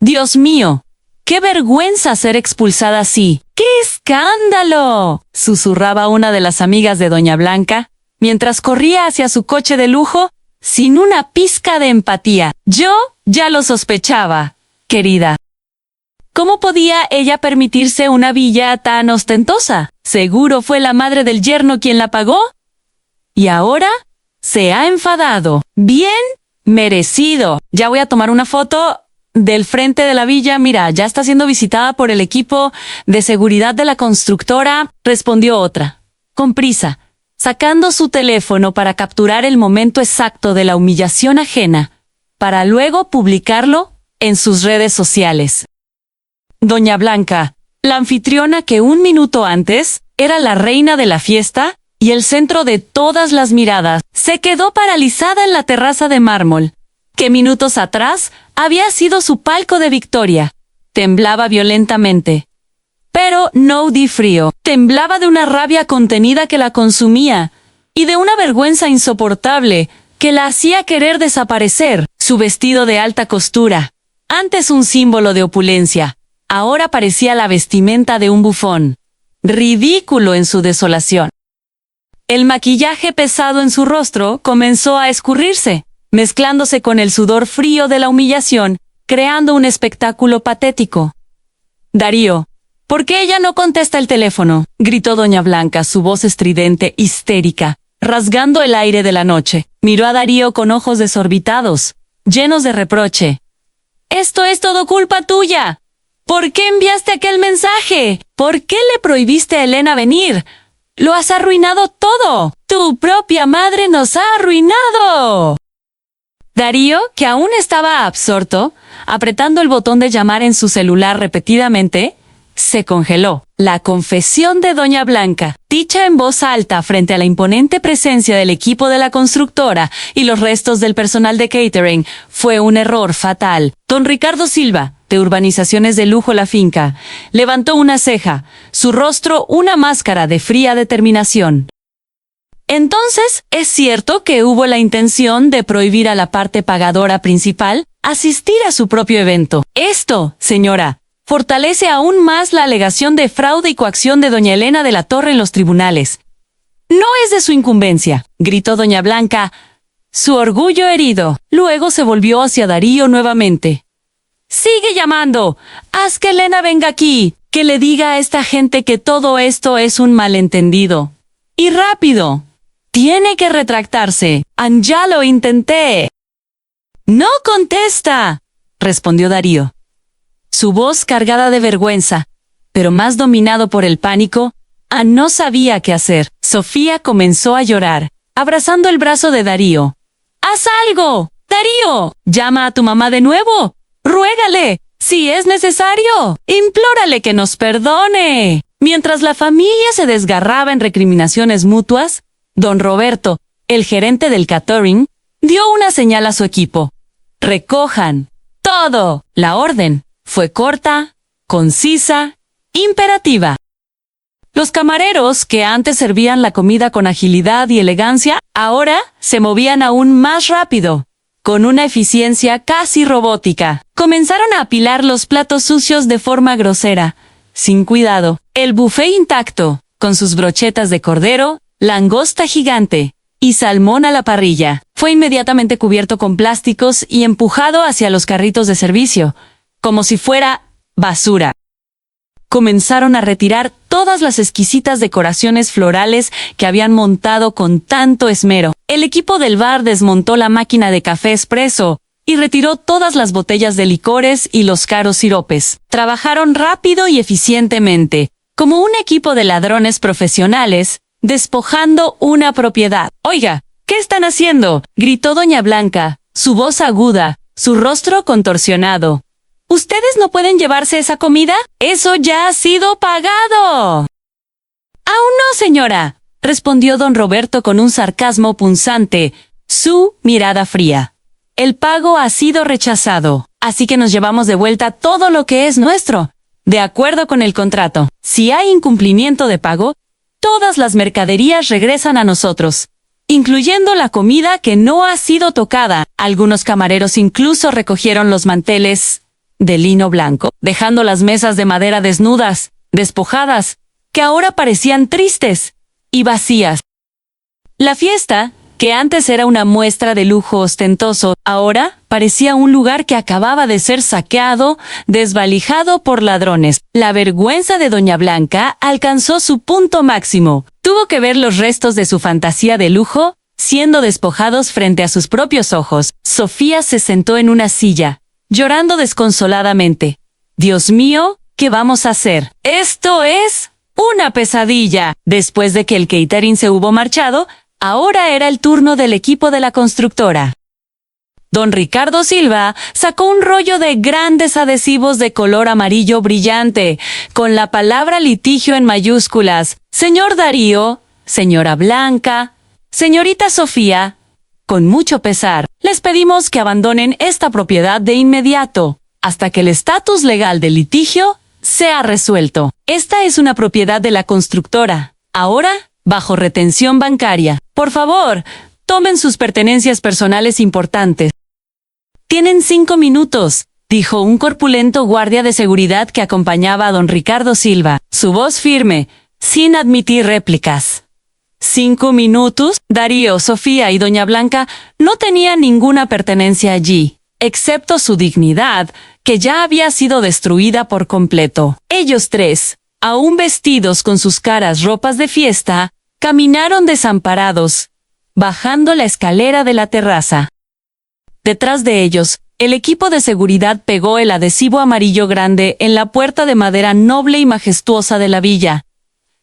«Dios mío, qué vergüenza ser expulsada así. ¡Qué escándalo!», susurraba una de las amigas de Doña Blanca, mientras corría hacia su coche de lujo, sin una pizca de empatía. «Yo ya lo sospechaba, querida. ¿Cómo podía ella permitirse una villa tan ostentosa? Seguro fue la madre del yerno quien la pagó. Y ahora se ha enfadado. Bien merecido. Ya voy a tomar una foto del frente de la villa. Mira, ya está siendo visitada por el equipo de seguridad de la constructora», respondió otra, con prisa, sacando su teléfono para capturar el momento exacto de la humillación ajena, para luego publicarlo en sus redes sociales. Doña Blanca, la anfitriona que un minuto antes era la reina de la fiesta y el centro de todas las miradas, se quedó paralizada en la terraza de mármol, que minutos atrás había sido su palco de victoria. Temblaba violentamente. Pero no de frío, temblaba de una rabia contenida que la consumía y de una vergüenza insoportable que la hacía querer desaparecer. Su vestido de alta costura, antes un símbolo de opulencia, ahora parecía la vestimenta de un bufón, ridículo en su desolación. El maquillaje pesado en su rostro comenzó a escurrirse, mezclándose con el sudor frío de la humillación, creando un espectáculo patético. «Darío, ¿por qué ella no contesta el teléfono?», gritó Doña Blanca, su voz estridente, histérica, rasgando el aire de la noche. Miró a Darío con ojos desorbitados, llenos de reproche. «Esto es todo culpa tuya. ¿Por qué enviaste aquel mensaje? ¿Por qué le prohibiste a Elena venir? Lo has arruinado todo. Tu propia madre nos ha arruinado». Darío, que aún estaba absorto, apretando el botón de llamar en su celular repetidamente, se congeló. La confesión de Doña Blanca, dicha en voz alta frente a la imponente presencia del equipo de la constructora y los restos del personal de catering, fue un error fatal. Don Ricardo Silva, de Urbanizaciones de Lujo La Finca, levantó una ceja, su rostro una máscara de fría determinación. «Entonces, ¿es cierto que hubo la intención de prohibir a la parte pagadora principal asistir a su propio evento? Esto, señora, fortalece aún más la alegación de fraude y coacción de doña Elena de la Torre en los tribunales. No es de su incumbencia», gritó doña Blanca, su orgullo herido. Luego se volvió hacia Darío nuevamente. «Sigue llamando. Haz que Elena venga aquí, que le diga a esta gente que todo esto es un malentendido. Y rápido». Tiene que retractarse. Ya lo intenté. No contesta, respondió Darío. Su voz cargada de vergüenza, pero más dominado por el pánico, no sabía qué hacer. Sofía comenzó a llorar, abrazando el brazo de Darío. ¡Haz algo! ¡Darío! ¡Llama a tu mamá de nuevo! ¡Ruégale! Si es necesario, implórale que nos perdone. Mientras la familia se desgarraba en recriminaciones mutuas, don Roberto, el gerente del catering, dio una señal a su equipo. ¡Recojan todo! La orden fue corta, concisa, imperativa. Los camareros, que antes servían la comida con agilidad y elegancia, ahora se movían aún más rápido, con una eficiencia casi robótica. Comenzaron a apilar los platos sucios de forma grosera, sin cuidado. El buffet intacto, con sus brochetas de cordero, langosta gigante y salmón a la parrilla, fue inmediatamente cubierto con plásticos y empujado hacia los carritos de servicio, como si fuera basura. Comenzaron a retirar todas las exquisitas decoraciones florales que habían montado con tanto esmero. El equipo del bar desmontó la máquina de café expreso y retiró todas las botellas de licores y los caros siropes. Trabajaron rápido y eficientemente, como un equipo de ladrones profesionales, despojando una propiedad. «Oiga, ¿qué están haciendo?», gritó doña Blanca, su voz aguda, su rostro contorsionado. «¿Ustedes no pueden llevarse esa comida? ¡Eso ya ha sido pagado!». «Aún no, señora», respondió don Roberto con un sarcasmo punzante, su mirada fría. «El pago ha sido rechazado, así que nos llevamos de vuelta todo lo que es nuestro, de acuerdo con el contrato. Si hay incumplimiento de pago, todas las mercaderías regresan a nosotros, incluyendo la comida que no ha sido tocada». Algunos camareros incluso recogieron los manteles de lino blanco, dejando las mesas de madera desnudas, despojadas, que ahora parecían tristes y vacías. La fiesta, que antes era una muestra de lujo ostentoso, ahora parecía un lugar que acababa de ser saqueado, desvalijado por ladrones. La vergüenza de doña Blanca alcanzó su punto máximo. Tuvo que ver los restos de su fantasía de lujo siendo despojados frente a sus propios ojos. Sofía se sentó en una silla, llorando desconsoladamente. «Dios mío, ¿qué vamos a hacer? Esto es una pesadilla». Después de que el catering se hubo marchado, ahora era el turno del equipo de la constructora. Don Ricardo Silva sacó un rollo de grandes adhesivos de color amarillo brillante, con la palabra litigio en mayúsculas. «Señor Darío, señora Blanca, señorita Sofía, con mucho pesar, les pedimos que abandonen esta propiedad de inmediato, hasta que el estatus legal del litigio sea resuelto. Esta es una propiedad de la constructora, ahora bajo retención bancaria. Por favor, tomen sus pertenencias personales importantes». «Tienen 5 minutos», dijo un corpulento guardia de seguridad que acompañaba a don Ricardo Silva, su voz firme, sin admitir réplicas. 5 minutos. Darío, Sofía y doña Blanca no tenían ninguna pertenencia allí, excepto su dignidad, que ya había sido destruida por completo. Ellos tres, aún vestidos con sus caras ropas de fiesta, caminaron desamparados, bajando la escalera de la terraza. Detrás de ellos, el equipo de seguridad pegó el adhesivo amarillo grande en la puerta de madera noble y majestuosa de la villa.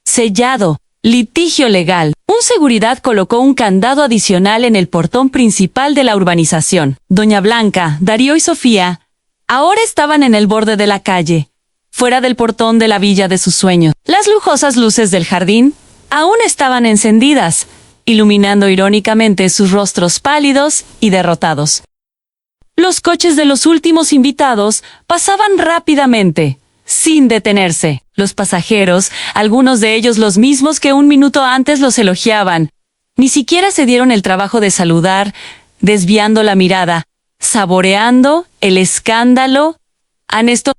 Sellado, litigio legal. Un seguridad colocó un candado adicional en el portón principal de la urbanización. Doña Blanca, Darío y Sofía ahora estaban en el borde de la calle, fuera del portón de la villa de sus sueños. Las lujosas luces del jardín aún estaban encendidas, iluminando irónicamente sus rostros pálidos y derrotados. Los coches de los últimos invitados pasaban rápidamente, sin detenerse. Los pasajeros, algunos de ellos los mismos que un minuto antes los elogiaban, ni siquiera se dieron el trabajo de saludar, desviando la mirada, saboreando el escándalo.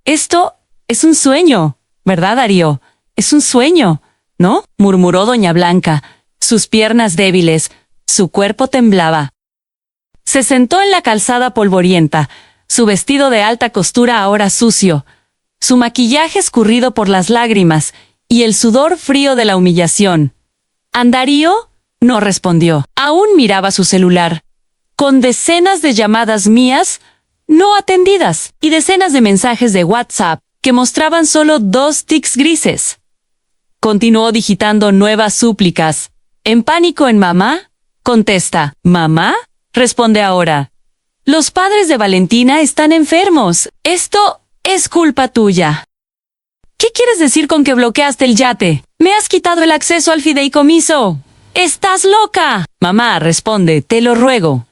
Esto es un sueño, ¿verdad, Darío? Es un sueño, ¿no?, murmuró doña Blanca, sus piernas débiles, su cuerpo temblaba. Se sentó en la calzada polvorienta, su vestido de alta costura ahora sucio, su maquillaje escurrido por las lágrimas y el sudor frío de la humillación. «Darío», No respondió. Aún miraba su celular, con decenas de llamadas mías no atendidas y decenas de mensajes de WhatsApp que mostraban solo 2 tics grises. Continuó digitando nuevas súplicas. En pánico en mamá, contesta. ¿Mamá? Responde ahora. Los padres de Valentina están enfermos. Esto es culpa tuya. ¿Qué quieres decir con que bloqueaste el yate? Me has quitado el acceso al fideicomiso. ¡Estás loca! Mamá, responde, te lo ruego.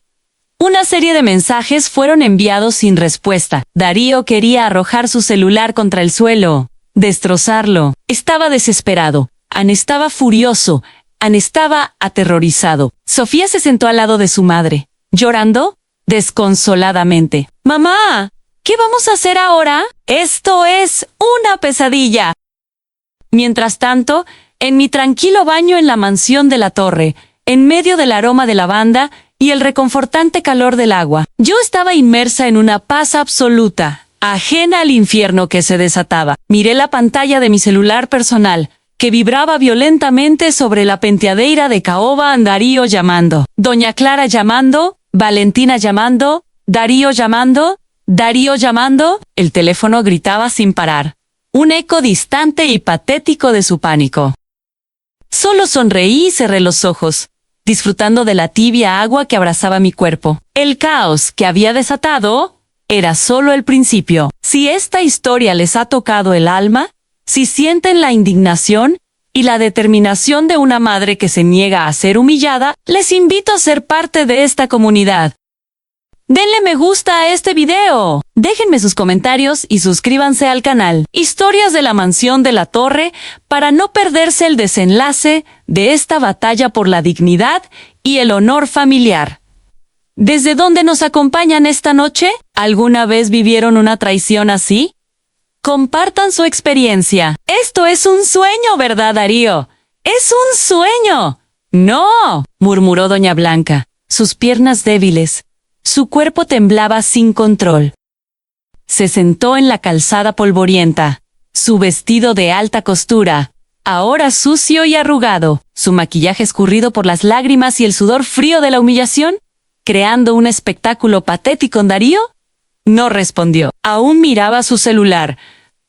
Una serie de mensajes fueron enviados sin respuesta. Darío quería arrojar su celular contra el suelo, destrozarlo. Estaba desesperado. Anne estaba furioso. Anne estaba aterrorizado. Sofía se sentó al lado de su madre, llorando desconsoladamente. ¡Mamá! ¿Qué vamos a hacer ahora? ¡Esto es una pesadilla! Mientras tanto, en mi tranquilo baño en la mansión de la torre, en medio del aroma de lavanda y el reconfortante calor del agua, yo estaba inmersa en una paz absoluta, ajena al infierno que se desataba. Miré la pantalla de mi celular personal, que vibraba violentamente sobre la penteadeira de caoba. Darío llamando, Doña Clara llamando, Valentina llamando, Darío llamando, Darío llamando. El teléfono gritaba sin parar, un eco distante y patético de su pánico. Solo sonreí y cerré los ojos, disfrutando de la tibia agua que abrazaba mi cuerpo. El caos que había desatado era solo el principio. Si esta historia les ha tocado el alma, si sienten la indignación y la determinación de una madre que se niega a ser humillada, les invito a ser parte de esta comunidad. Denle me gusta a este video, déjenme sus comentarios y suscríbanse al canal Historias de la Mansión de la Torre para no perderse el desenlace de esta batalla por la dignidad y el honor familiar. ¿Desde dónde nos acompañan esta noche? ¿Alguna vez vivieron una traición así? Compartan su experiencia. Esto es un sueño, ¿verdad, Darío? ¡Es un sueño! ¡No!, murmuró Doña Blanca, sus piernas débiles. Su cuerpo temblaba sin control. Se sentó en la calzada polvorienta. Su vestido de alta costura, ahora sucio y arrugado, su maquillaje escurrido por las lágrimas y el sudor frío de la humillación, creando un espectáculo patético en Darío. No respondió. Aún miraba su celular,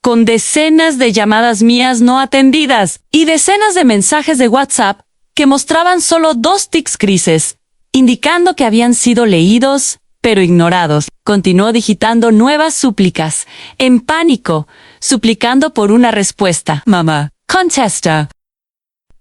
con decenas de llamadas mías no atendidas y decenas de mensajes de WhatsApp que mostraban solo 2 tics grises, indicando que habían sido leídos, pero ignorados. Continuó digitando nuevas súplicas, en pánico, suplicando por una respuesta. Mamá, contesta.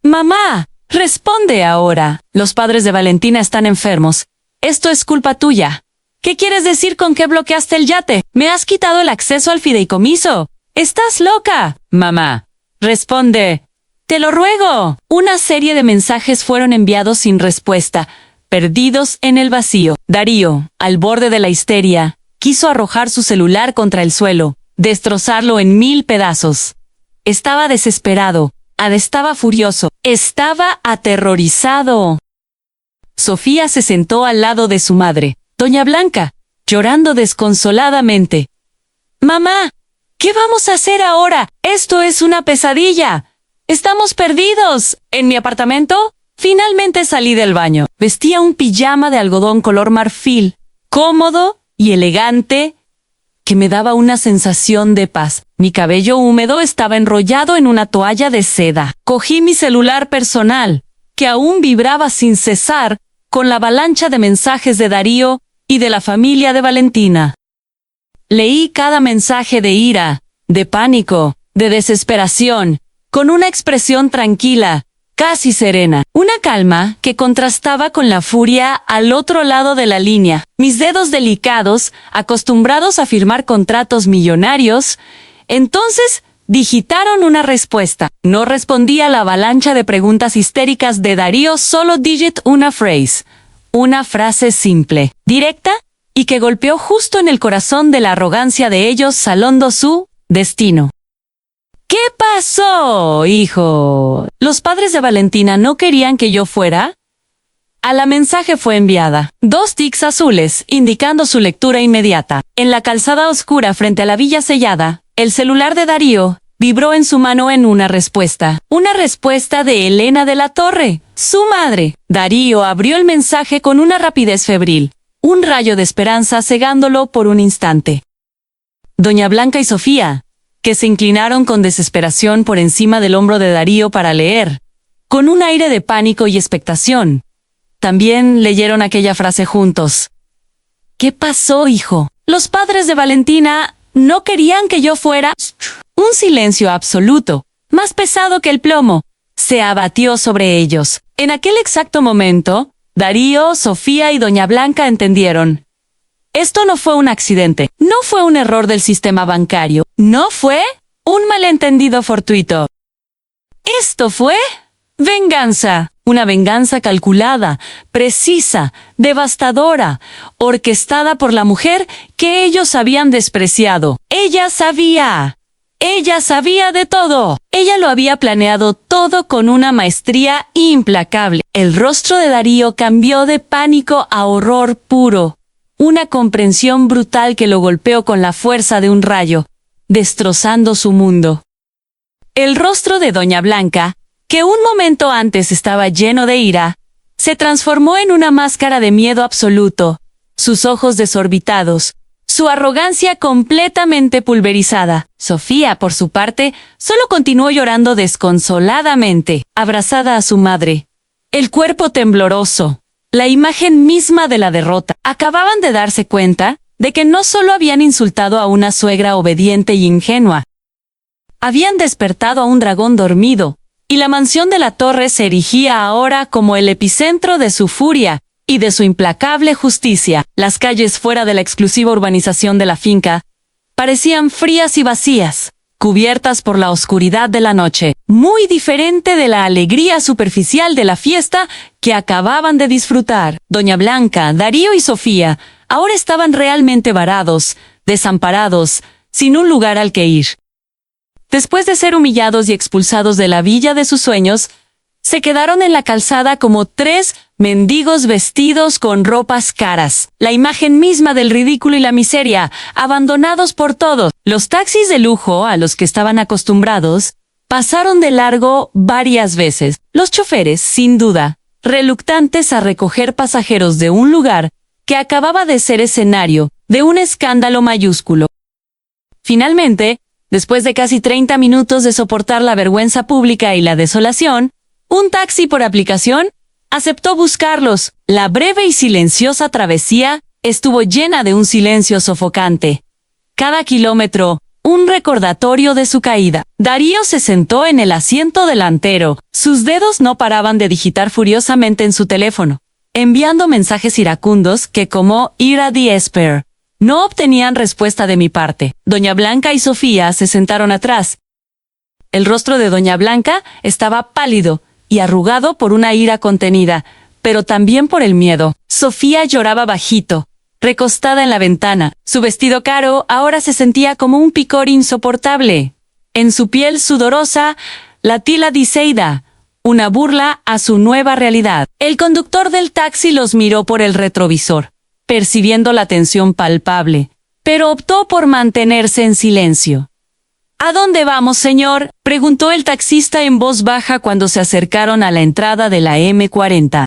Mamá, responde ahora. Los padres de Valentina están enfermos. Esto es culpa tuya. ¿Qué quieres decir con que bloqueaste el yate? Me has quitado el acceso al fideicomiso. ¡Estás loca! Mamá, responde. Te lo ruego. Una serie de mensajes fueron enviados sin respuesta, perdidos en el vacío. Darío, al borde de la histeria, quiso arrojar su celular contra el suelo, destrozarlo en 1000 pedazos. Estaba desesperado, estaba furioso, estaba aterrorizado. Sofía se sentó al lado de su madre, Doña Blanca, llorando desconsoladamente. Mamá, ¿qué vamos a hacer ahora? Esto es una pesadilla. Estamos perdidos. ¿En mi apartamento? Finalmente salí del baño. Vestía un pijama de algodón color marfil, cómodo y elegante, que me daba una sensación de paz. Mi cabello húmedo estaba enrollado en una toalla de seda. Cogí mi celular personal, que aún vibraba sin cesar, con la avalancha de mensajes de Darío y de la familia de Valentina. Leí cada mensaje de ira, de pánico, de desesperación, con una expresión tranquila, casi serena, una calma que contrastaba con la furia al otro lado de la línea. Mis dedos delicados, acostumbrados a firmar contratos millonarios, entonces digitaron una respuesta. No respondía a la avalancha de preguntas histéricas de Darío, solo digit una phrase, una frase simple, directa, y que golpeó justo en el corazón de la arrogancia de ellos, salando su destino. ¿Qué pasó, hijo? ¿Los padres de Valentina no querían que yo fuera? A la mensaje fue enviada 2 tics azules, indicando su lectura inmediata. En la calzada oscura frente a la villa sellada, el celular de Darío vibró en su mano en una respuesta de Elena de la Torre, su madre. Darío abrió el mensaje con una rapidez febril, un rayo de esperanza cegándolo por un instante. Doña Blanca y Sofía, que se inclinaron con desesperación por encima del hombro de Darío para leer, con un aire de pánico y expectación, también leyeron aquella frase juntos. ¿Qué pasó, hijo? Los padres de Valentina no querían que yo fuera. Un silencio absoluto, más pesado que el plomo, se abatió sobre ellos. En aquel exacto momento, Darío, Sofía y Doña Blanca entendieron. Esto no fue un accidente, no fue un error del sistema bancario, no fue un malentendido fortuito. Esto fue venganza. Una venganza calculada, precisa, devastadora, orquestada por la mujer que ellos habían despreciado. Ella sabía de todo. Ella lo había planeado todo con una maestría implacable. El rostro de Darío cambió de pánico a horror puro. Una comprensión brutal que lo golpeó con la fuerza de un rayo, destrozando su mundo. El rostro de Doña Blanca, que un momento antes estaba lleno de ira, se transformó en una máscara de miedo absoluto, sus ojos desorbitados, su arrogancia completamente pulverizada. Sofía, por su parte, solo continuó llorando desconsoladamente, abrazada a su madre, el cuerpo tembloroso, la imagen misma de la derrota. Acababan de darse cuenta de que no solo habían insultado a una suegra obediente y ingenua, habían despertado a un dragón dormido, y la mansión de la Torre se erigía ahora como el epicentro de su furia y de su implacable justicia. Las calles fuera de la exclusiva urbanización de la finca parecían frías y vacías, cubiertas por la oscuridad de la noche, muy diferente de la alegría superficial de la fiesta que acababan de disfrutar. Doña Blanca, Darío y Sofía ahora estaban realmente varados, desamparados, sin un lugar al que ir. Después de ser humillados y expulsados de la villa de sus sueños, se quedaron en la calzada como tres mendigos vestidos con ropas caras, la imagen misma del ridículo y la miseria, abandonados por todos. Los taxis de lujo a los que estaban acostumbrados pasaron de largo varias veces. Los choferes, sin duda, reluctantes a recoger pasajeros de un lugar que acababa de ser escenario de un escándalo mayúsculo. Finalmente, después de casi 30 minutos de soportar la vergüenza pública y la desolación, un taxi por aplicación aceptó buscarlos. La breve y silenciosa travesía estuvo llena de un silencio sofocante. Cada kilómetro, un recordatorio de su caída. Darío se sentó en el asiento delantero. Sus dedos no paraban de digitar furiosamente en su teléfono, enviando mensajes iracundos que, como ira the esper, no obtenían respuesta de mi parte. Doña Blanca y Sofía se sentaron atrás. El rostro de Doña Blanca estaba pálido y arrugado por una ira contenida, pero también por el miedo. Sofía lloraba bajito, recostada en la ventana. Su vestido caro ahora se sentía como un picor insoportable. En su piel sudorosa, la tila diseida, una burla a su nueva realidad. El conductor del taxi los miró por el retrovisor, percibiendo la tensión palpable, pero optó por mantenerse en silencio. ¿A dónde vamos, señor?, preguntó el taxista en voz baja cuando se acercaron a la entrada de la M40.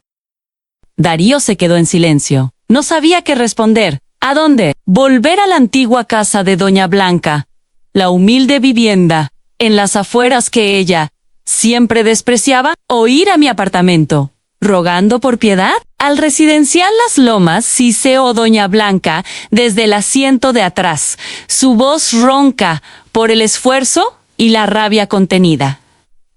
Darío se quedó en silencio. No sabía qué responder. ¿A dónde? Volver a la antigua casa de Doña Blanca, la humilde vivienda, en las afueras que ella siempre despreciaba, o ir a mi apartamento, rogando por piedad. Al residencial Las Lomas siseó Doña Blanca desde el asiento de atrás, su voz ronca por el esfuerzo y la rabia contenida.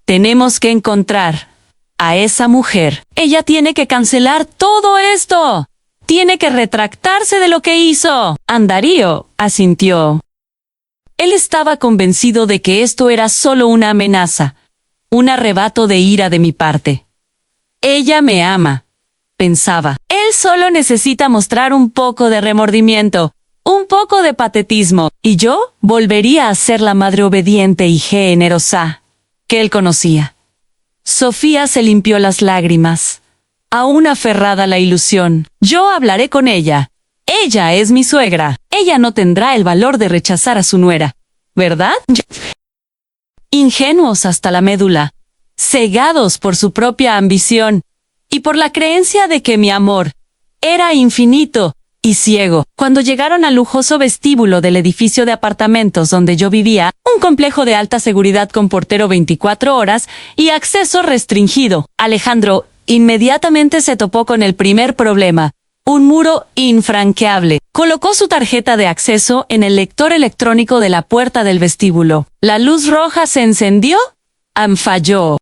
Tenemos que encontrar a esa mujer. Ella tiene que cancelar todo esto. Tiene que retractarse de lo que hizo. Darío asintió. Él estaba convencido de que esto era solo una amenaza, un arrebato de ira de mi parte. Ella me ama, pensaba. Él solo necesita mostrar un poco de remordimiento, un poco de patetismo, y yo volvería a ser la madre obediente y generosa que él conocía. Sofía se limpió las lágrimas, aún aferrada a la ilusión. Yo hablaré con ella. Ella es mi suegra. Ella no tendrá el valor de rechazar a su nuera, ¿verdad? ingenuos hasta la médula, cegados por su propia ambición y por la creencia de que mi amor era infinito y ciego. Cuando llegaron al lujoso vestíbulo del edificio de apartamentos donde yo vivía, un complejo de alta seguridad con portero 24 horas y acceso restringido, Alejandro inmediatamente se topó con el primer problema: un muro infranqueable. Colocó su tarjeta de acceso en el lector electrónico de la puerta del vestíbulo. La luz roja se encendió. Falló.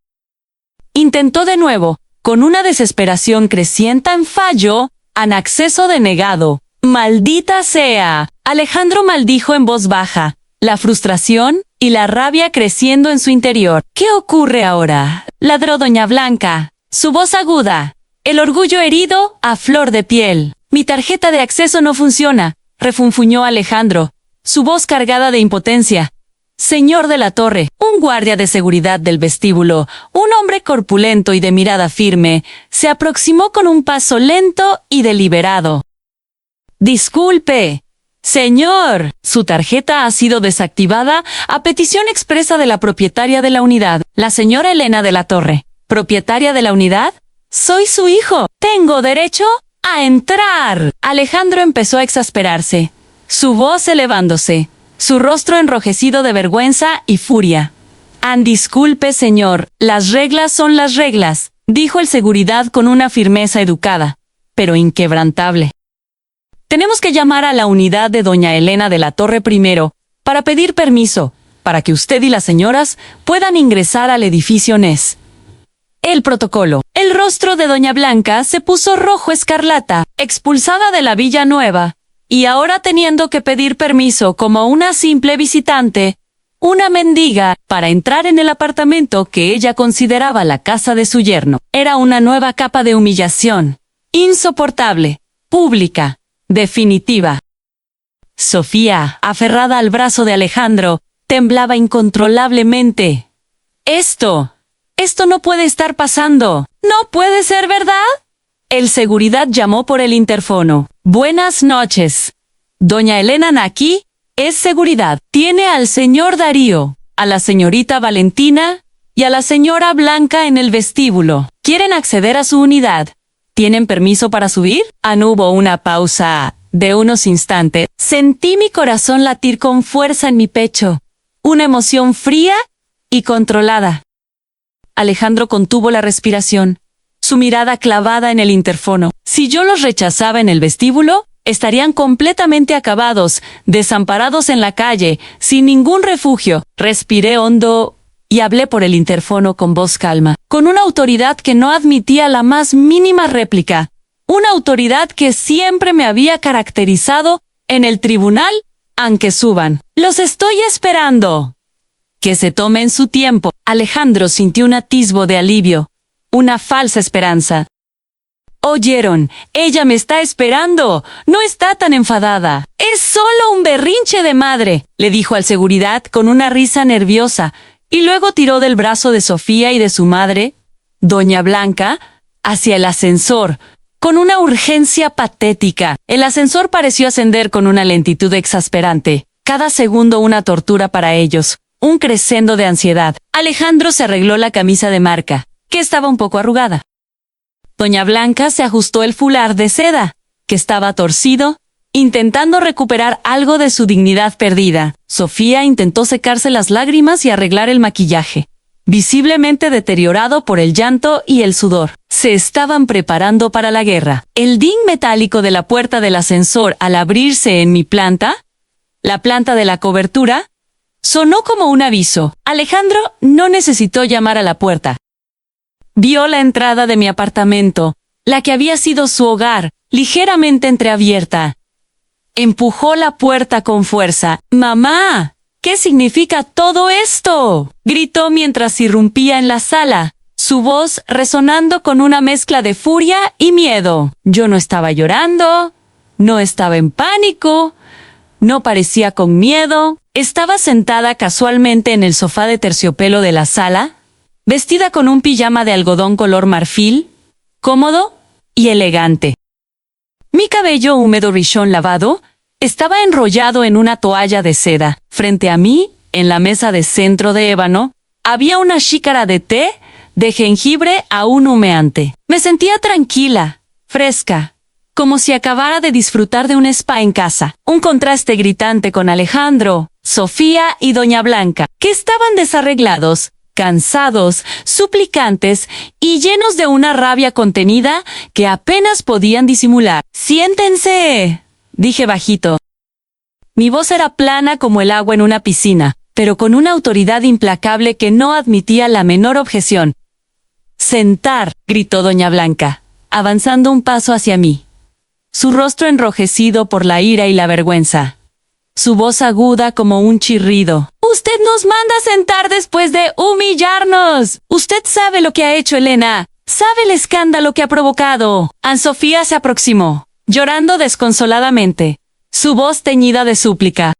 Intentó de nuevo, con una desesperación creciente. Falló. Acceso denegado. ¡Maldita sea! Alejandro maldijo en voz baja, la frustración y la rabia creciendo en su interior. ¿Qué ocurre ahora?, ladró doña Blanca, su voz aguda, el orgullo herido a flor de piel. Mi tarjeta de acceso no funciona, refunfuñó Alejandro, su voz cargada de impotencia. Señor de la Torre, un guardia de seguridad del vestíbulo, un hombre corpulento y de mirada firme, se aproximó con un paso lento y deliberado. Disculpe, señor, su tarjeta ha sido desactivada a petición expresa de la propietaria de la unidad, la señora Elena de la Torre. ¿Propietaria de la unidad? Soy su hijo. ¿Tengo derecho a entrar? Alejandro empezó a exasperarse, su voz elevándose, su rostro enrojecido de vergüenza y furia. Disculpe, señor, las reglas son las reglas, dijo el seguridad con una firmeza educada, pero inquebrantable. Tenemos que llamar a la unidad de doña Elena de la Torre primero, para pedir permiso, para que usted y las señoras puedan ingresar al edificio NES. El protocolo. El rostro de doña Blanca se puso rojo escarlata, expulsada de la Villa Nueva, y ahora teniendo que pedir permiso como una simple visitante, una mendiga, para entrar en el apartamento que ella consideraba la casa de su yerno. Era una nueva capa de humillación, insoportable, pública, definitiva. Sofía, aferrada al brazo de Alejandro, temblaba incontrolablemente. Esto no puede estar pasando. No puede ser verdad. El seguridad llamó por el interfono. Buenas noches. Doña Elena Naki es seguridad. Tiene al señor Darío, a la señorita Valentina y a la señora Blanca en el vestíbulo. ¿Quieren acceder a su unidad? ¿Tienen permiso para subir? Hubo una pausa de unos instantes. Sentí mi corazón latir con fuerza en mi pecho. Una emoción fría y controlada. Alejandro contuvo la respiración, su mirada clavada en el interfono. Si yo los rechazaba en el vestíbulo, estarían completamente acabados, desamparados en la calle, sin ningún refugio. Respiré hondo y hablé por el interfono con voz calma, con una autoridad que no admitía la más mínima réplica, una autoridad que siempre me había caracterizado en el tribunal. Aunque suban. Los estoy esperando. Que se tomen su tiempo. Alejandro sintió un atisbo de alivio, una falsa esperanza. ¿Oyeron? Ella me está esperando. No está tan enfadada. Es solo un berrinche de madre, le dijo al seguridad con una risa nerviosa, y luego tiró del brazo de Sofía y de su madre, doña Blanca, hacia el ascensor, con una urgencia patética. El ascensor pareció ascender con una lentitud exasperante. Cada segundo una tortura para ellos, un crescendo de ansiedad. Alejandro se arregló la camisa de marca, que estaba un poco arrugada. Doña Blanca se ajustó el fular de seda, que estaba torcido, intentando recuperar algo de su dignidad perdida. Sofía intentó secarse las lágrimas y arreglar el maquillaje, visiblemente deteriorado por el llanto y el sudor. Se estaban preparando para la guerra. El ding metálico de la puerta del ascensor al abrirse en mi planta, la planta de la cobertura, sonó como un aviso. Alejandro no necesitó llamar a la puerta. Vio la entrada de mi apartamento, la que había sido su hogar, ligeramente entreabierta. Empujó la puerta con fuerza. «¡Mamá! ¿Qué significa todo esto?», gritó mientras irrumpía en la sala, su voz resonando con una mezcla de furia y miedo. Yo no estaba llorando, no estaba en pánico, no parecía con miedo. Estaba sentada casualmente en el sofá de terciopelo de la sala, vestida con un pijama de algodón color marfil, cómodo y elegante. Mi cabello húmedo rechón lavado estaba enrollado en una toalla de seda. Frente a mí, en la mesa de centro de ébano, Había una xícara de té de jengibre aún humeante. Me sentía tranquila, fresca, como si acabara de disfrutar de un spa en casa. Un contraste gritante con Alejandro, Sofía y Doña Blanca, que estaban desarreglados, cansados, suplicantes y llenos de una rabia contenida que apenas podían disimular. «Siéntense», dije bajito. Mi voz era plana como el agua en una piscina, pero con una autoridad implacable que no admitía la menor objeción. «Sentar», gritó Doña Blanca, avanzando un paso hacia mí. Su rostro enrojecido por la ira y la vergüenza. Su voz aguda como un chirrido. «Usted nos manda a sentar después de humillarnos. Usted sabe lo que ha hecho Elena. Sabe el escándalo que ha provocado». Anne-Sofía se aproximó, llorando desconsoladamente, su voz teñida de súplica.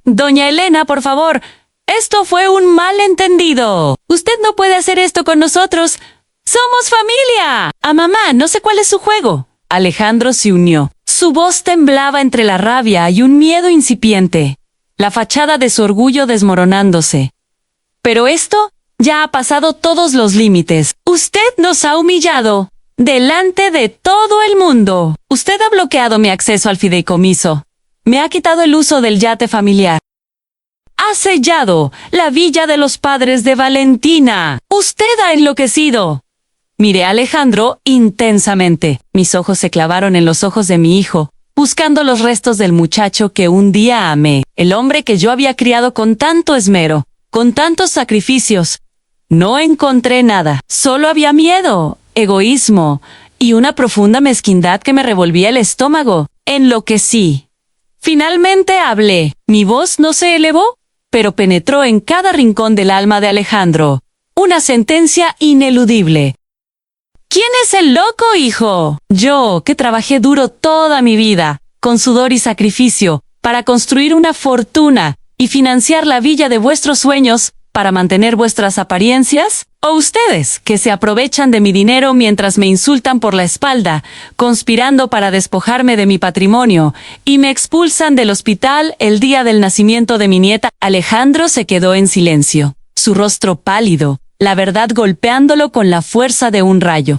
«Doña Elena, por favor, esto fue un malentendido. Usted no puede hacer esto con nosotros. ¡Somos familia! A mamá, no sé cuál es su juego». Alejandro se unió. Su voz temblaba entre la rabia y un miedo incipiente, la fachada de su orgullo desmoronándose. «Pero esto ya ha pasado todos los límites. Usted nos ha humillado delante de todo el mundo. Usted ha bloqueado mi acceso al fideicomiso. Me ha quitado el uso del yate familiar. Ha sellado la villa de los padres de Valentina. Usted ha enloquecido». Miré a Alejandro intensamente. Mis ojos se clavaron en los ojos de mi hijo, buscando los restos del muchacho que un día amé, el hombre que yo había criado con tanto esmero, con tantos sacrificios. No encontré nada. Solo había miedo, egoísmo y una profunda mezquindad que me revolvía el estómago. Enloquecí. Finalmente hablé. Mi voz no se elevó, pero penetró en cada rincón del alma de Alejandro. Una sentencia ineludible. «¿Quién es el loco, hijo? Yo, que trabajé duro toda mi vida, con sudor y sacrificio, para construir una fortuna y financiar la villa de vuestros sueños, para mantener vuestras apariencias? ¿O ustedes, que se aprovechan de mi dinero mientras me insultan por la espalda, conspirando para despojarme de mi patrimonio, y me expulsan del hospital el día del nacimiento de mi nieta?» Alejandro se quedó en silencio, su rostro pálido, la verdad golpeándolo con la fuerza de un rayo.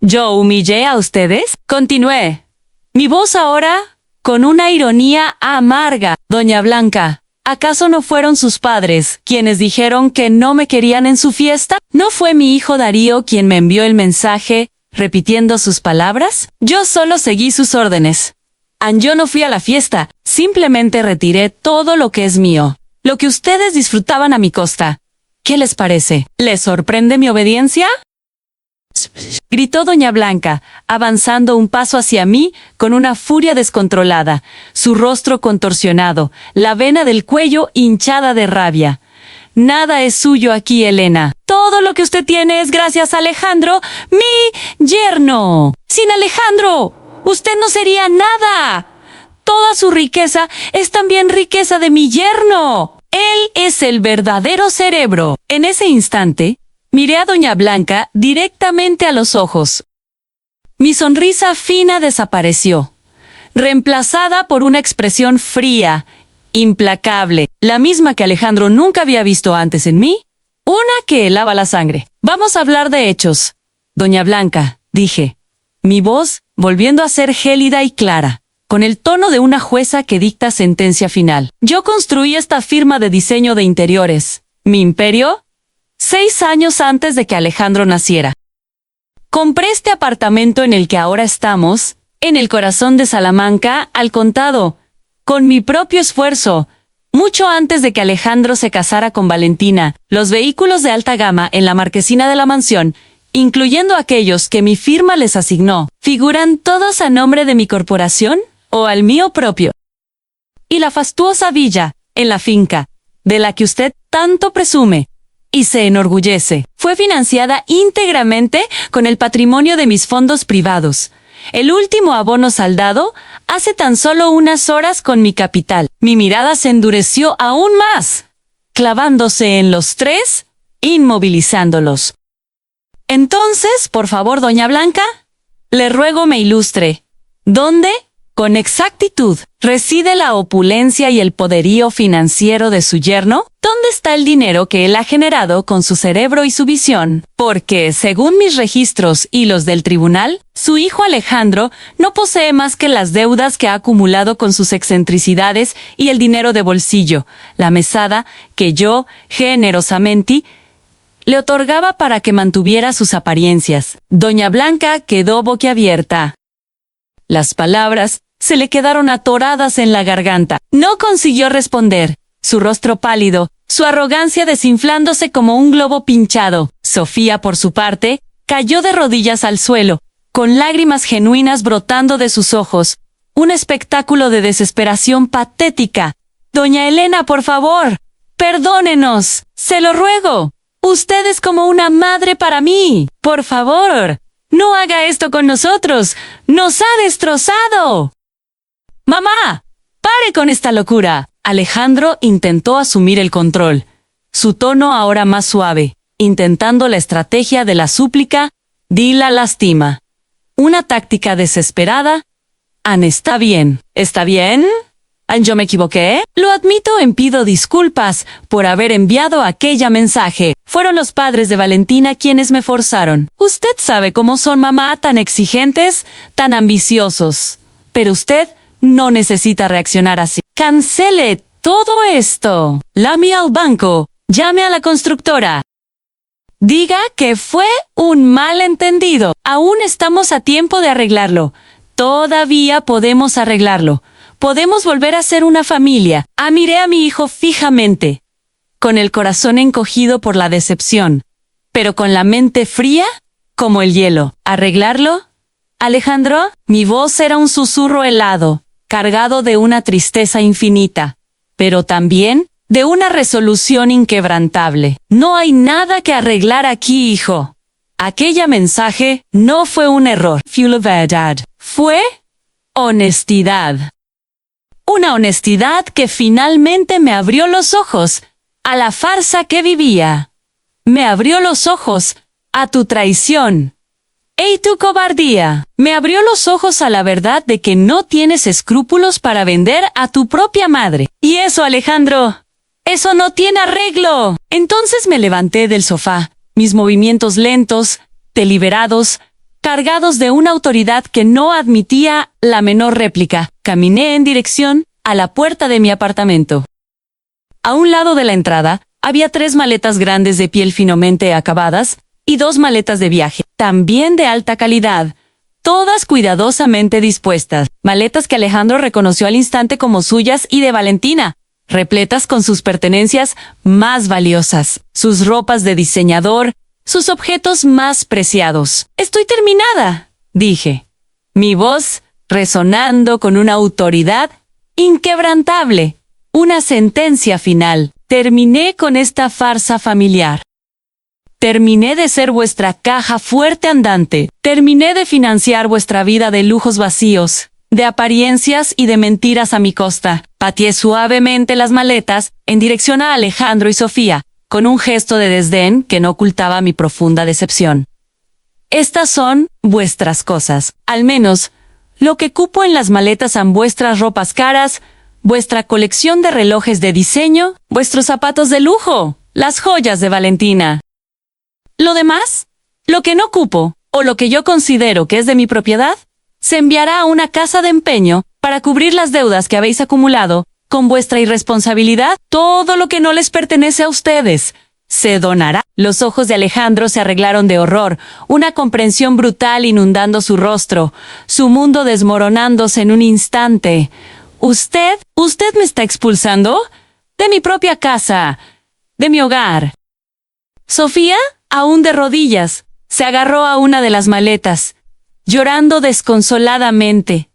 «¿Yo humillé a ustedes?», continué. Mi voz ahora, con una ironía amarga. «Doña Blanca, ¿acaso no fueron sus padres quienes dijeron que no me querían en su fiesta? ¿No fue mi hijo Darío quien me envió el mensaje, repitiendo sus palabras? Yo solo seguí sus órdenes. Yo no fui a la fiesta, simplemente retiré todo lo que es mío, lo que ustedes disfrutaban a mi costa. ¿Qué les parece? ¿Les sorprende mi obediencia?», gritó Doña Blanca, avanzando un paso hacia mí con una furia descontrolada, su rostro contorsionado, la vena del cuello hinchada de rabia. «Nada es suyo aquí, Elena. Todo lo que usted tiene es gracias a Alejandro, mi yerno. Sin Alejandro, usted no sería nada. Toda su riqueza es también riqueza de mi yerno. Él es el verdadero cerebro». En ese instante, miré a Doña Blanca directamente a los ojos. Mi sonrisa fina desapareció, reemplazada por una expresión fría, implacable, la misma que Alejandro nunca había visto antes en mí, una que helaba la sangre. «Vamos a hablar de hechos, Doña Blanca», dije, mi voz volviendo a ser gélida y clara, con el tono de una jueza que dicta sentencia final. «Yo construí esta firma de diseño de interiores, mi imperio, 6 años antes de que Alejandro naciera. Compré este apartamento en el que ahora estamos, en el corazón de Salamanca, al contado, con mi propio esfuerzo, mucho antes de que Alejandro se casara con Valentina. Los vehículos de alta gama en la marquesina de la mansión, incluyendo aquellos que mi firma les asignó, figuran todos a nombre de mi corporación o al mío propio. Y la fastuosa villa, en la finca, de la que usted tanto presume y se enorgullece, fue financiada íntegramente con el patrimonio de mis fondos privados. El último abono saldado hace tan solo unas horas con mi capital». Mi mirada se endureció aún más, clavándose en los tres, inmovilizándolos. «Entonces, por favor, Doña Blanca, le ruego me ilustre. ¿Dónde, con exactitud. ¿Reside la opulencia y el poderío financiero de su yerno? ¿Dónde está el dinero que él ha generado con su cerebro y su visión? Porque, según mis registros y los del tribunal, su hijo Alejandro no posee más que las deudas que ha acumulado con sus excentricidades y el dinero de bolsillo, la mesada que yo, generosamente, le otorgaba para que mantuviera sus apariencias. Doña Blanca quedó boquiabierta. Las palabras se le quedaron atoradas en la garganta. No consiguió responder. Su rostro pálido, su arrogancia desinflándose como un globo pinchado. Sofía, por su parte, cayó de rodillas al suelo, con lágrimas genuinas brotando de sus ojos. Un espectáculo de desesperación patética. Doña Elena, por favor, perdónenos. Se lo ruego. Usted es como una madre para mí. Por favor, no haga esto con nosotros. ¡Nos ha destrozado! ¡Mamá! ¡Pare con esta locura! Alejandro intentó asumir el control, su tono ahora más suave, intentando la estrategia de la súplica, di la lástima. Una táctica desesperada. Anne, está bien. ¿Está bien? ¿Yo me equivoqué? Lo admito y pido disculpas por haber enviado aquella mensaje. Fueron los padres de Valentina quienes me forzaron. Usted sabe cómo son mamá, tan exigentes, tan ambiciosos. Pero usted no necesita reaccionar así. Cancele todo esto. Llame al banco. Llame a la constructora. Diga que fue un malentendido. Aún estamos a tiempo de arreglarlo. Todavía podemos arreglarlo. Podemos volver a ser una familia. Miré a mi hijo fijamente, con el corazón encogido por la decepción, pero con la mente fría como el hielo. ¿Arreglarlo? Alejandro, mi voz era un susurro helado, cargado de una tristeza infinita, pero también de una resolución inquebrantable. No hay nada que arreglar aquí, hijo. Aquella mensaje no fue un error. Fue la verdad. Fue honestidad. Una honestidad que finalmente me abrió los ojos a la farsa que vivía. Me abrió los ojos a tu traición. ¡Ey, tu cobardía! Me abrió los ojos a la verdad de que no tienes escrúpulos para vender a tu propia madre. Y eso, Alejandro, eso no tiene arreglo. Entonces me levanté del sofá, mis movimientos lentos, deliberados, cargados de una autoridad que no admitía la menor réplica. Caminé en dirección a la puerta de mi apartamento. A un lado de la entrada, había 3 maletas grandes de piel finemente acabadas y 2 maletas de viaje, también de alta calidad, todas cuidadosamente dispuestas. Maletas que Alejandro reconoció al instante como suyas y de Valentina, repletas con sus pertenencias más valiosas, sus ropas de diseñador, sus objetos más preciados. «Estoy terminada», dije, mi voz resonando con una autoridad inquebrantable, una sentencia final. Terminé con esta farsa familiar. Terminé de ser vuestra caja fuerte andante. Terminé de financiar vuestra vida de lujos vacíos, de apariencias y de mentiras a mi costa. Pateé suavemente las maletas en dirección a Alejandro y Sofía, con un gesto de desdén que no ocultaba mi profunda decepción. Estas son vuestras cosas. Al menos, lo que cupo en las maletas son vuestras ropas caras, vuestra colección de relojes de diseño, vuestros zapatos de lujo, las joyas de Valentina. Lo demás, lo que no cupo, o lo que yo considero que es de mi propiedad, se enviará a una casa de empeño para cubrir las deudas que habéis acumulado con vuestra irresponsabilidad. Todo lo que no les pertenece a ustedes se donará. Los ojos de Alejandro se arreglaron de horror, una comprensión brutal inundando su rostro, su mundo desmoronándose en un instante. ¿Usted me está expulsando? De mi propia casa, de mi hogar. Sofía, aún de rodillas, se agarró a una de las maletas, llorando desconsoladamente.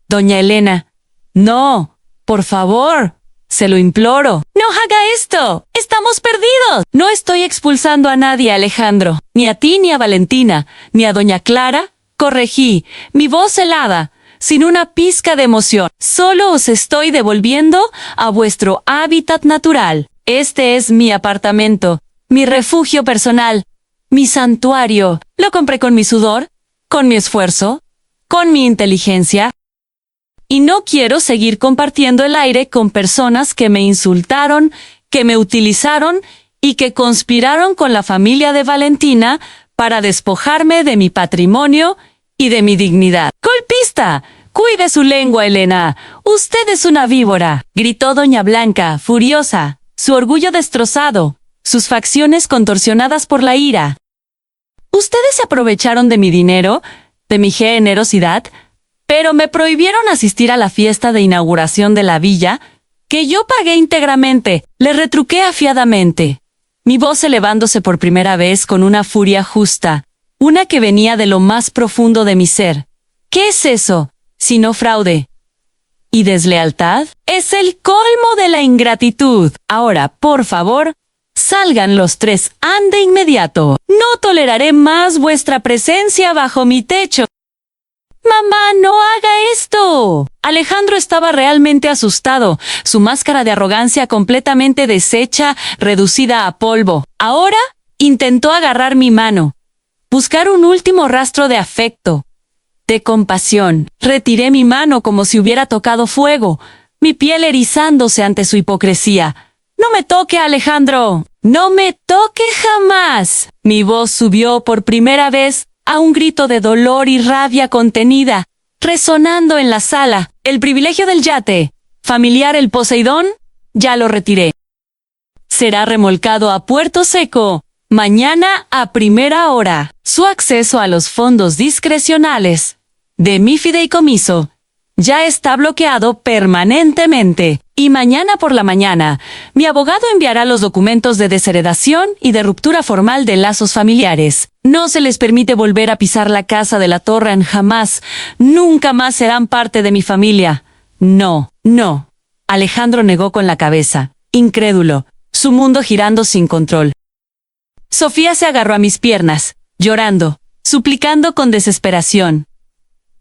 Doña Elena, no, por favor, se lo imploro. ¡No haga esto! ¡Estamos perdidos! No estoy expulsando a nadie, Alejandro. Ni a ti ni a Valentina, ni a doña Clara. Corregí, mi voz helada, sin una pizca de emoción. Solo os estoy devolviendo a vuestro hábitat natural. Este es mi apartamento, mi refugio personal, mi santuario. Lo compré con mi sudor, con mi esfuerzo, con mi inteligencia. y no quiero seguir compartiendo el aire con personas que me insultaron, que me utilizaron y que conspiraron con la familia de Valentina para despojarme de mi patrimonio y de mi dignidad. ¡Golpista! ¡Cuide su lengua, Elena! ¡Usted es una víbora!, gritó doña Blanca, furiosa, su orgullo destrozado, sus facciones contorsionadas por la ira. Ustedes se aprovecharon de mi dinero, de mi generosidad, pero me prohibieron asistir a la fiesta de inauguración de la villa, que yo pagué íntegramente. Le retruqué afiadamente, mi voz elevándose por primera vez con una furia justa, una que venía de lo más profundo de mi ser. ¿Qué es eso, sino fraude y deslealtad? Es el colmo de la ingratitud. Ahora, por favor, salgan los tres, ande inmediato. No toleraré más vuestra presencia bajo mi techo. ¡Mamá, no haga esto! Alejandro estaba realmente asustado, su máscara de arrogancia completamente deshecha, reducida a polvo. Ahora intentó agarrar mi mano, buscar un último rastro de afecto, de compasión. Retiré mi mano como si hubiera tocado fuego, mi piel erizándose ante su hipocresía. ¡No me toque, Alejandro! ¡No me toque jamás! Mi voz subió por primera vez a un grito de dolor y rabia contenida, resonando en la sala. El privilegio del yate familiar el Poseidón, ya lo retiré. Será remolcado a Puerto Seco mañana a primera hora. Su acceso a los fondos discrecionales de mi fideicomiso ya está bloqueado permanentemente. Y mañana por la mañana, mi abogado enviará los documentos de desheredación y de ruptura formal de lazos familiares. No se les permite volver a pisar la casa de la Torre jamás. Nunca más serán parte de mi familia. No, no. Alejandro negó con la cabeza, incrédulo, su mundo girando sin control. Sofía se agarró a mis piernas, llorando, suplicando con desesperación.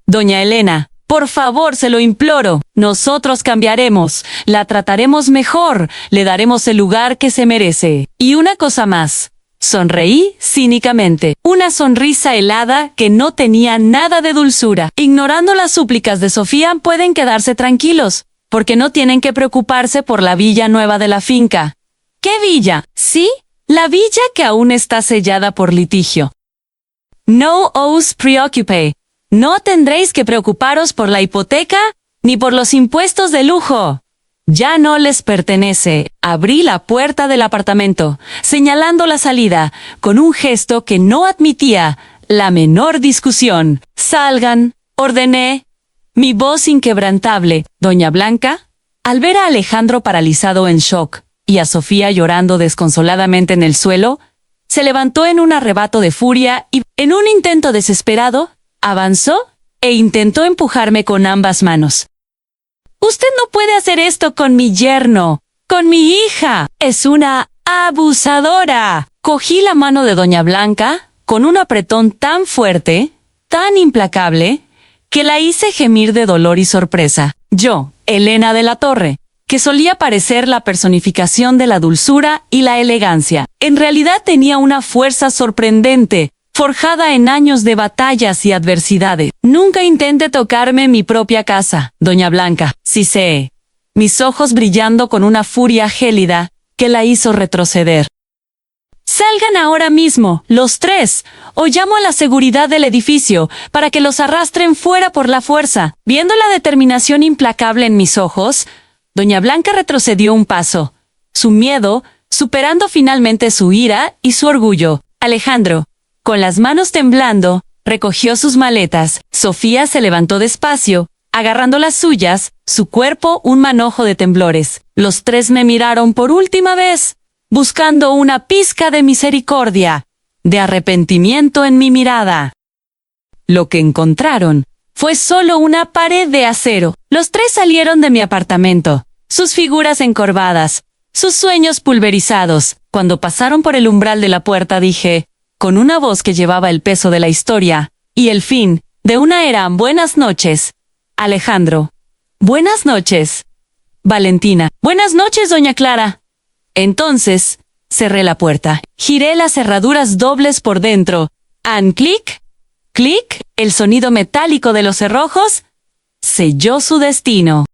Doña Elena, por favor, se lo imploro, nosotros cambiaremos, la trataremos mejor, le daremos el lugar que se merece. Y una cosa más. Sonreí cínicamente, una sonrisa helada que no tenía nada de dulzura. Ignorando las súplicas de Sofía, pueden quedarse tranquilos, porque no tienen que preocuparse por la villa nueva de la finca. ¿Qué villa? ¿Sí? La villa que aún está sellada por litigio. No os preocupe. No tendréis que preocuparos por la hipoteca ni por los impuestos de lujo. Ya no les pertenece. Abrí la puerta del apartamento, señalando la salida, con un gesto que no admitía la menor discusión. Salgan, ordené, mi voz inquebrantable. Doña Blanca, al ver a Alejandro paralizado en shock y a Sofía llorando desconsoladamente en el suelo, se levantó en un arrebato de furia y, en un intento desesperado, avanzó e intentó empujarme con ambas manos. Usted no puede hacer esto con mi yerno, con mi hija. Es una abusadora. Cogí la mano de doña Blanca con un apretón tan fuerte, tan implacable, que la hice gemir de dolor y sorpresa. Yo, Elena de la Torre, que solía parecer la personificación de la dulzura y la elegancia, en realidad tenía una fuerza sorprendente, forjada en años de batallas y adversidades. Nunca intente tocarme en mi propia casa, doña Blanca. Sí sé. Mis ojos brillando con una furia gélida que la hizo retroceder. Salgan ahora mismo, los tres, o llamo a la seguridad del edificio para que los arrastren fuera por la fuerza. Viendo la determinación implacable en mis ojos, doña Blanca retrocedió un paso, su miedo superando finalmente su ira y su orgullo. Alejandro, con las manos temblando, recogió sus maletas. Sofía se levantó despacio, agarrando las suyas, su cuerpo un manojo de temblores. Los tres me miraron por última vez, buscando una pizca de misericordia, de arrepentimiento en mi mirada. Lo que encontraron fue solo una pared de acero. Los tres salieron de mi apartamento, sus figuras encorvadas, sus sueños pulverizados. Cuando pasaron por el umbral de la puerta dije, con una voz que llevaba el peso de la historia y el fin de una era: buenas noches, Alejandro. Buenas noches, Valentina. Buenas noches, doña Clara. Entonces, cerré la puerta. Giré las cerraduras dobles por dentro. Clic, clic, el sonido metálico de los cerrojos selló su destino.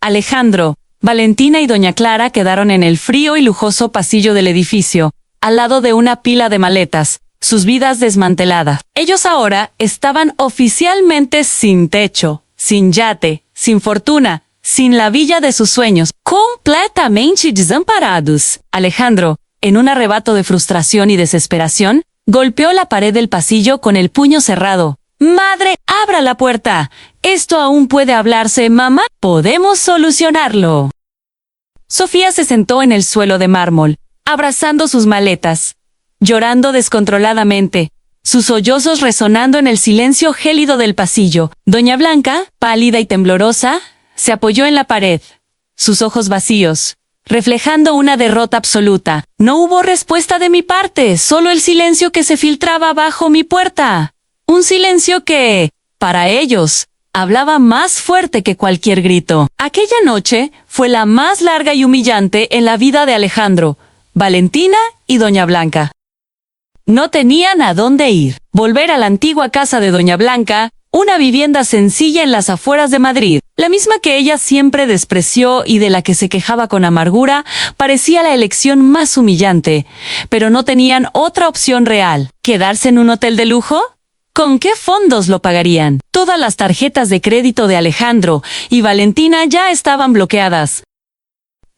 Alejandro, Valentina y doña Clara quedaron en el frío y lujoso pasillo del edificio, al lado de una pila de maletas, sus vidas desmanteladas. Ellos ahora estaban oficialmente sin techo, sin yate, sin fortuna, sin la villa de sus sueños, completamente desamparados. Alejandro, en un arrebato de frustración y desesperación, golpeó la pared del pasillo con el puño cerrado. «Madre, abra la puerta. Esto aún puede hablarse, mamá. Podemos solucionarlo». Sofía se sentó en el suelo de mármol, abrazando sus maletas, llorando descontroladamente, sus sollozos resonando en el silencio gélido del pasillo. Doña Blanca, pálida y temblorosa, se apoyó en la pared, sus ojos vacíos, reflejando una derrota absoluta. No hubo respuesta de mi parte, solo el silencio que se filtraba bajo mi puerta. Un silencio que, para ellos, hablaba más fuerte que cualquier grito. Aquella noche fue la más larga y humillante en la vida de Alejandro, Valentina y doña Blanca. No tenían a dónde ir. Volver a la antigua casa de doña Blanca, una vivienda sencilla en las afueras de Madrid, la misma que ella siempre despreció y de la que se quejaba con amargura, parecía la elección más humillante. Pero no tenían otra opción real. ¿Quedarse en un hotel de lujo? ¿Con qué fondos lo pagarían? Todas las tarjetas de crédito de Alejandro y Valentina ya estaban bloqueadas.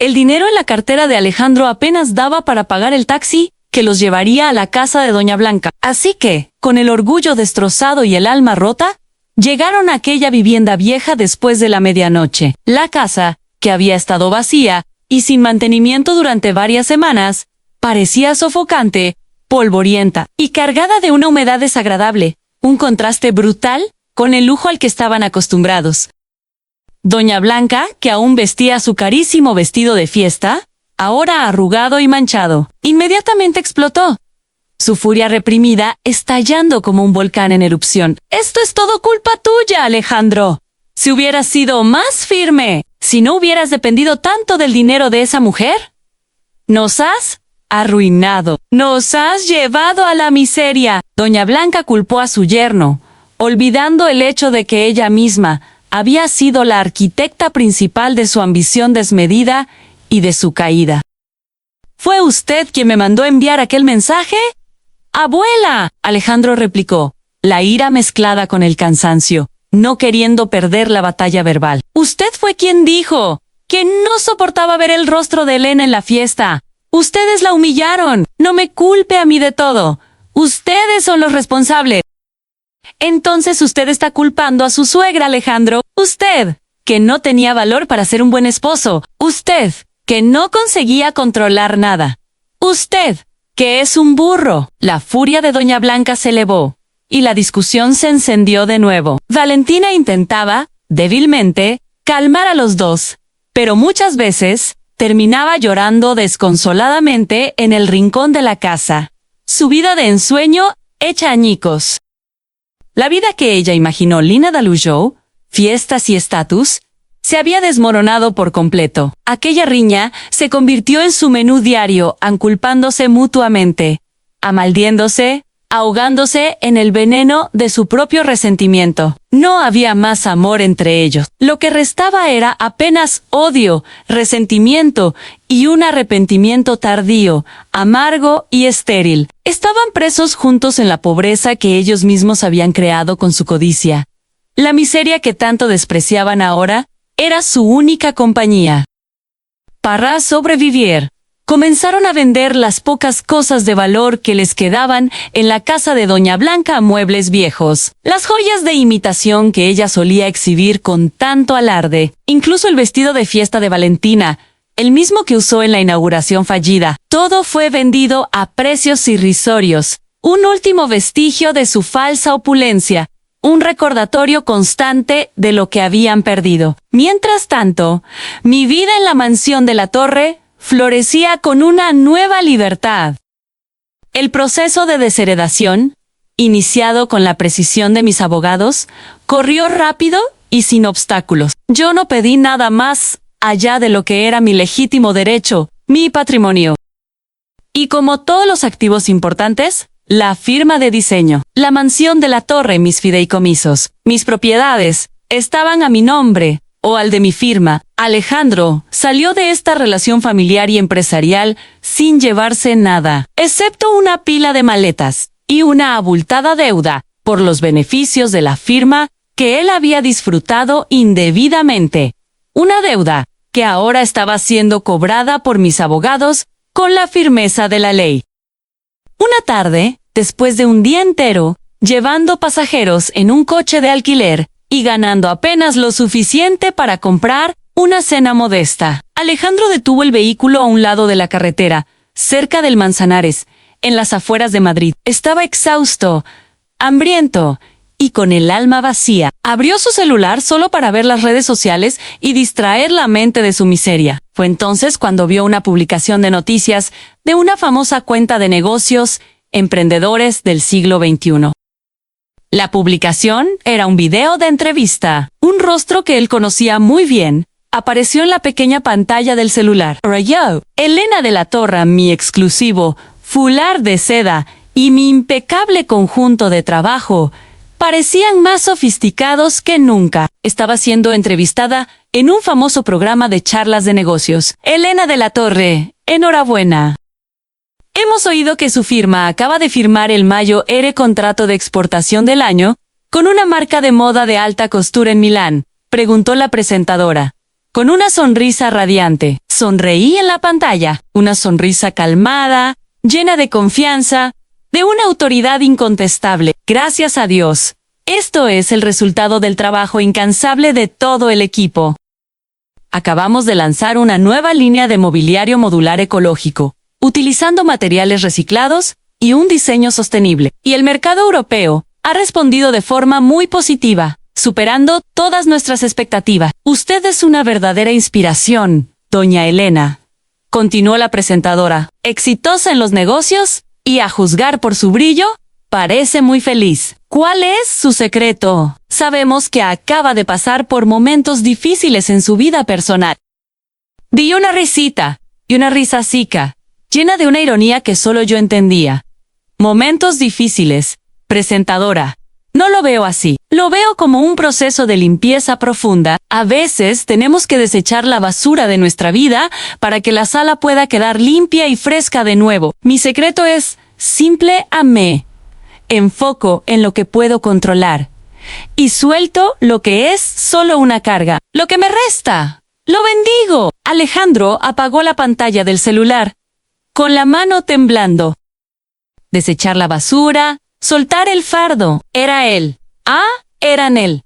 El dinero en la cartera de Alejandro apenas daba para pagar el taxi que los llevaría a la casa de doña Blanca. Así que, con el orgullo destrozado y el alma rota, llegaron a aquella vivienda vieja después de la medianoche. La casa, que había estado vacía y sin mantenimiento durante varias semanas, parecía sofocante, polvorienta y cargada de una humedad desagradable. Un contraste brutal con el lujo al que estaban acostumbrados. Doña Blanca, que aún vestía su carísimo vestido de fiesta, ahora arrugado y manchado, inmediatamente explotó. Su furia reprimida estallando como un volcán en erupción. «Esto es todo culpa tuya, Alejandro. Si hubieras sido más firme, si no hubieras dependido tanto del dinero de esa mujer, nos has arruinado. Nos has llevado a la miseria». Doña Blanca culpó a su yerno, olvidando el hecho de que ella misma había sido la arquitecta principal de su ambición desmedida y de su caída. «¿Fue usted quien me mandó enviar aquel mensaje?» «¡Abuela!», Alejandro replicó, la ira mezclada con el cansancio, no queriendo perder la batalla verbal. «Usted fue quien dijo que no soportaba ver el rostro de Elena en la fiesta. Ustedes la humillaron. No me culpe a mí de todo. Ustedes son los responsables». «Entonces usted está culpando a su suegra, Alejandro. Usted, que no tenía valor para ser un buen esposo. Usted, que no conseguía controlar nada. Usted, que es un burro». La furia de doña Blanca se elevó, y la discusión se encendió de nuevo. Valentina intentaba, débilmente, calmar a los dos, pero muchas veces terminaba llorando desconsoladamente en el rincón de la casa, su vida de ensueño hecha añicos. La vida que ella imaginó Lina Dalujou, fiestas y estatus, se había desmoronado por completo. Aquella riña se convirtió en su menú diario, anculpándose mutuamente, amaldiéndose, ahogándose en el veneno de su propio resentimiento. No había más amor entre ellos. Lo que restaba era apenas odio, resentimiento y un arrepentimiento tardío, amargo y estéril. Estaban presos juntos en la pobreza que ellos mismos habían creado con su codicia. La miseria que tanto despreciaban ahora era su única compañía. Para sobrevivir, comenzaron a vender las pocas cosas de valor que les quedaban en la casa de doña Blanca a muebles viejos, las joyas de imitación que ella solía exhibir con tanto alarde, incluso el vestido de fiesta de Valentina, el mismo que usó en la inauguración fallida. Todo fue vendido a precios irrisorios, un último vestigio de su falsa opulencia, un recordatorio constante de lo que habían perdido. Mientras tanto, mi vida en la mansión de la Torre florecía con una nueva libertad. El proceso de desheredación, iniciado con la precisión de mis abogados, corrió rápido y sin obstáculos. Yo no pedí nada más allá de lo que era mi legítimo derecho, mi patrimonio. Y como todos los activos importantes, la firma de diseño, la mansión de la Torre, mis fideicomisos, mis propiedades, estaban a mi nombre o al de mi firma. Alejandro salió de esta relación familiar y empresarial sin llevarse nada, excepto una pila de maletas y una abultada deuda por los beneficios de la firma que él había disfrutado indebidamente. Una deuda que ahora estaba siendo cobrada por mis abogados con la firmeza de la ley. Una tarde, después de un día entero, llevando pasajeros en un coche de alquiler y ganando apenas lo suficiente para comprar una cena modesta, Alejandro detuvo el vehículo a un lado de la carretera, cerca del Manzanares, en las afueras de Madrid. Estaba exhausto, hambriento y con el alma vacía. Abrió su celular solo para ver las redes sociales y distraer la mente de su miseria. Fue entonces cuando vio una publicación de noticias de una famosa cuenta de negocios emprendedores del siglo XXI. La publicación era un video de entrevista. Un rostro que él conocía muy bien apareció en la pequeña pantalla del celular. Era yo, Elena de la Torre, mi exclusivo fular de seda y mi impecable conjunto de trabajo parecían más sofisticados que nunca. Estaba siendo entrevistada en un famoso programa de charlas de negocios. Elena de la Torre, enhorabuena. Hemos oído que su firma acaba de firmar el mayo contrato de exportación del año con una marca de moda de alta costura en Milán, preguntó la presentadora. Con una sonrisa radiante, sonreí en la pantalla, una sonrisa calmada, llena de confianza, de una autoridad incontestable. Gracias a Dios. Esto es el resultado del trabajo incansable de todo el equipo. Acabamos de lanzar una nueva línea de mobiliario modular ecológico, utilizando materiales reciclados y un diseño sostenible. Y el mercado europeo ha respondido de forma muy positiva, superando todas nuestras expectativas. Usted es una verdadera inspiración, doña Elena, continuó la presentadora. Exitosa en los negocios y, a juzgar por su brillo, parece muy feliz. ¿Cuál es su secreto? Sabemos que acaba de pasar por momentos difíciles en su vida personal. Di una risita, y una risa seca, llena de una ironía que solo yo entendía. Momentos difíciles, presentadora. No lo veo así. Lo veo como un proceso de limpieza profunda. A veces tenemos que desechar la basura de nuestra vida para que la sala pueda quedar limpia y fresca de nuevo. Mi secreto es simple a me. Enfoco en lo que puedo controlar. Y suelto lo que es solo una carga. Lo que me resta. ¡Lo bendigo! Alejandro apagó la pantalla del celular, con la mano temblando. Desechar la basura, soltar el fardo. Era él. Eran él.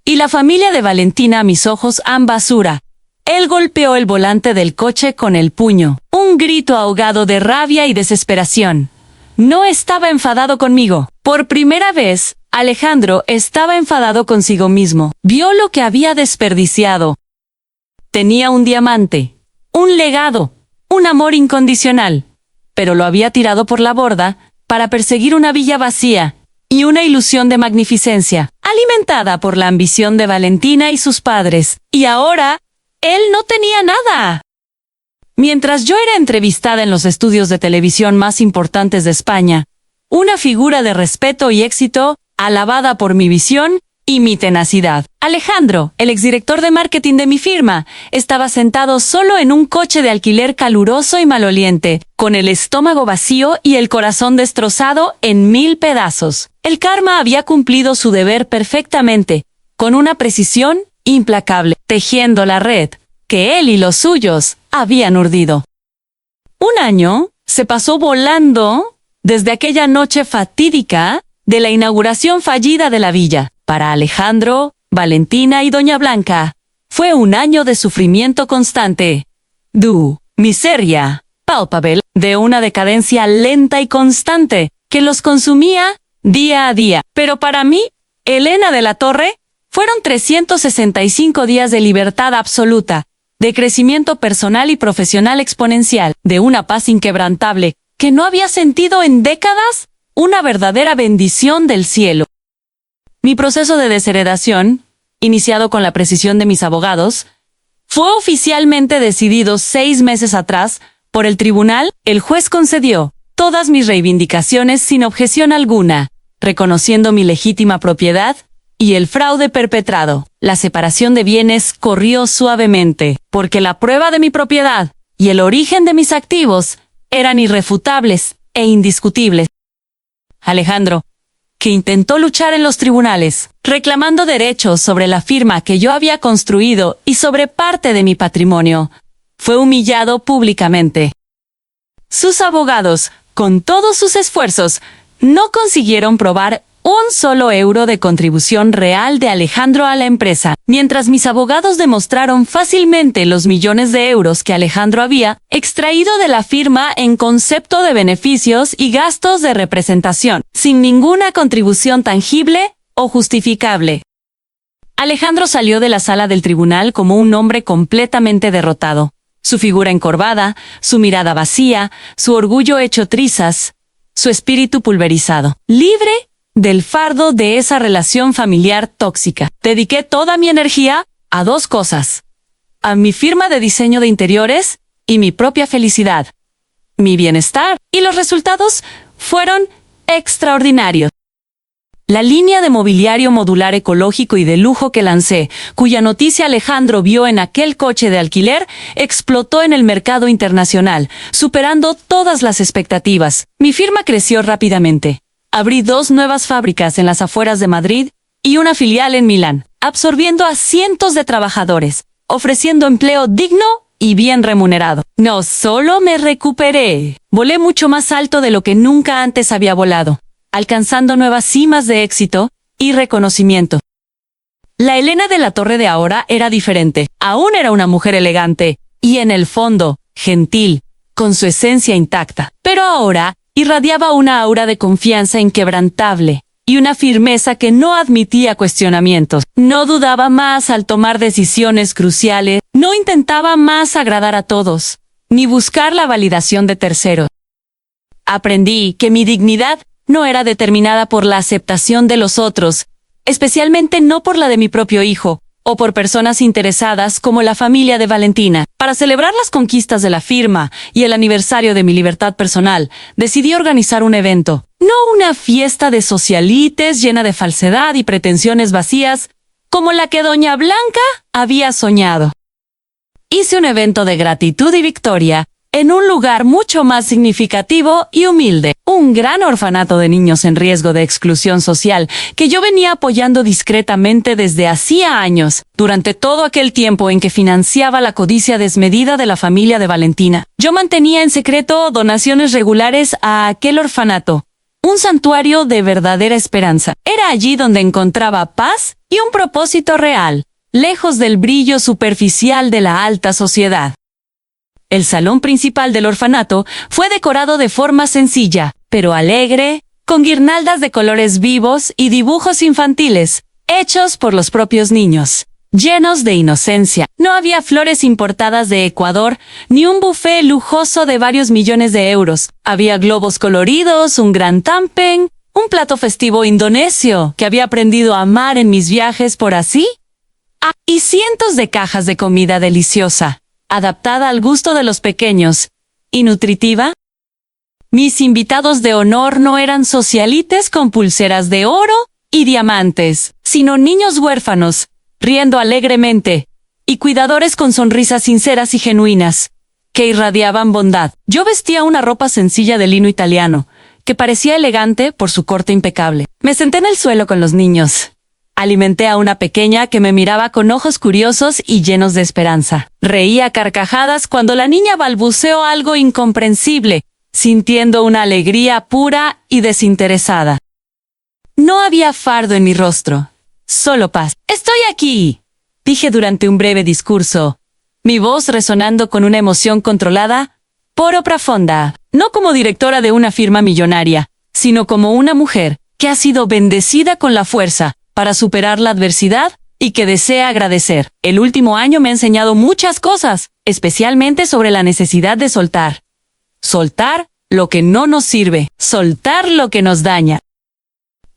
Y la familia de Valentina a mis ojos basura. Él golpeó el volante del coche con el puño. Un grito ahogado de rabia y desesperación. No estaba enfadado conmigo. Por primera vez, Alejandro estaba enfadado consigo mismo. Vio lo que había desperdiciado. Tenía un diamante, un legado, un amor incondicional, pero lo había tirado por la borda para perseguir una villa vacía y una ilusión de magnificencia, alimentada por la ambición de Valentina y sus padres. Y ahora, él no tenía nada. Mientras yo era entrevistada en los estudios de televisión más importantes de España, una figura de respeto y éxito, alabada por mi visión y mi tenacidad. Alejandro, el exdirector de marketing de mi firma, estaba sentado solo en un coche de alquiler caluroso y maloliente, con el estómago vacío y el corazón destrozado en 1000 pedazos. El karma había cumplido su deber perfectamente, con una precisión implacable, tejiendo la red que él y los suyos habían urdido. Un año se pasó volando desde aquella noche fatídica de la inauguración fallida de la villa. Para Alejandro, Valentina y Doña Blanca, fue un año de sufrimiento constante, miseria, palpable, de una decadencia lenta y constante que los consumía día a día. Pero para mí, Elena de la Torre, fueron 365 días de libertad absoluta, de crecimiento personal y profesional exponencial, de una paz inquebrantable que no había sentido en décadas, una verdadera bendición del cielo. Mi proceso de desheredación, iniciado con la precisión de mis abogados, fue oficialmente decidido 6 meses atrás por el tribunal. El juez concedió todas mis reivindicaciones sin objeción alguna, reconociendo mi legítima propiedad y el fraude perpetrado. La separación de bienes corrió suavemente, porque la prueba de mi propiedad y el origen de mis activos eran irrefutables e indiscutibles. Alejandro, que intentó luchar en los tribunales, reclamando derechos sobre la firma que yo había construido y sobre parte de mi patrimonio, fue humillado públicamente. Sus abogados, con todos sus esfuerzos, no consiguieron probar un solo euro de contribución real de Alejandro a la empresa, mientras mis abogados demostraron fácilmente los millones de euros que Alejandro había extraído de la firma en concepto de beneficios y gastos de representación, sin ninguna contribución tangible o justificable. Alejandro salió de la sala del tribunal como un hombre completamente derrotado. Su figura encorvada, su mirada vacía, su orgullo hecho trizas, su espíritu pulverizado. Libre del fardo de esa relación familiar tóxica. Dediqué toda mi energía a dos cosas: a mi firma de diseño de interiores y mi propia felicidad, mi bienestar, y los resultados fueron extraordinarios. La línea de mobiliario modular ecológico y de lujo que lancé, cuya noticia Alejandro vio en aquel coche de alquiler, explotó en el mercado internacional, superando todas las expectativas. Mi firma creció rápidamente. Abrí 2 nuevas fábricas en las afueras de Madrid y una filial en Milán, absorbiendo a cientos de trabajadores, ofreciendo empleo digno y bien remunerado. No solo me recuperé, volé mucho más alto de lo que nunca antes había volado, alcanzando nuevas cimas de éxito y reconocimiento. La Elena de la Torre de ahora era diferente. Aún era una mujer elegante y, en el fondo, gentil, con su esencia intacta. Pero ahora irradiaba una aura de confianza inquebrantable y una firmeza que no admitía cuestionamientos. No dudaba más al tomar decisiones cruciales, no intentaba más agradar a todos, ni buscar la validación de terceros. Aprendí que mi dignidad no era determinada por la aceptación de los otros, especialmente no por la de mi propio hijo, o por personas interesadas como la familia de Valentina. Para celebrar las conquistas de la firma y el aniversario de mi libertad personal, decidí organizar un evento. No una fiesta de socialites llena de falsedad y pretensiones vacías, como la que doña Blanca había soñado. Hice un evento de gratitud y victoria, en un lugar mucho más significativo y humilde, un gran orfanato de niños en riesgo de exclusión social que yo venía apoyando discretamente desde hacía años, durante todo aquel tiempo en que financiaba la codicia desmedida de la familia de Valentina. Yo mantenía en secreto donaciones regulares a aquel orfanato, un santuario de verdadera esperanza. Era allí donde encontraba paz y un propósito real, lejos del brillo superficial de la alta sociedad. El salón principal del orfanato fue decorado de forma sencilla, pero alegre, con guirnaldas de colores vivos y dibujos infantiles, hechos por los propios niños, llenos de inocencia. No había flores importadas de Ecuador, ni un buffet lujoso de varios millones de euros. Había globos coloridos, un gran tumpeng, un plato festivo indonesio que había aprendido a amar en mis viajes por así, y cientos de cajas de comida deliciosa, adaptada al gusto de los pequeños, y nutritiva. Mis invitados de honor no eran socialites con pulseras de oro y diamantes, sino niños huérfanos, riendo alegremente, y cuidadores con sonrisas sinceras y genuinas, que irradiaban bondad. Yo vestía una ropa sencilla de lino italiano, que parecía elegante por su corte impecable. Me senté en el suelo con los niños. Alimenté a una pequeña que me miraba con ojos curiosos y llenos de esperanza. Reía a carcajadas cuando la niña balbuceó algo incomprensible, sintiendo una alegría pura y desinteresada. No había fardo en mi rostro, solo paz. «Estoy aquí», dije durante un breve discurso, mi voz resonando con una emoción controlada, pero profunda, no como directora de una firma millonaria, sino como una mujer que ha sido bendecida con la fuerza para superar la adversidad y que desea agradecer. El último año me ha enseñado muchas cosas, especialmente sobre la necesidad de soltar. Soltar lo que no nos sirve, soltar lo que nos daña.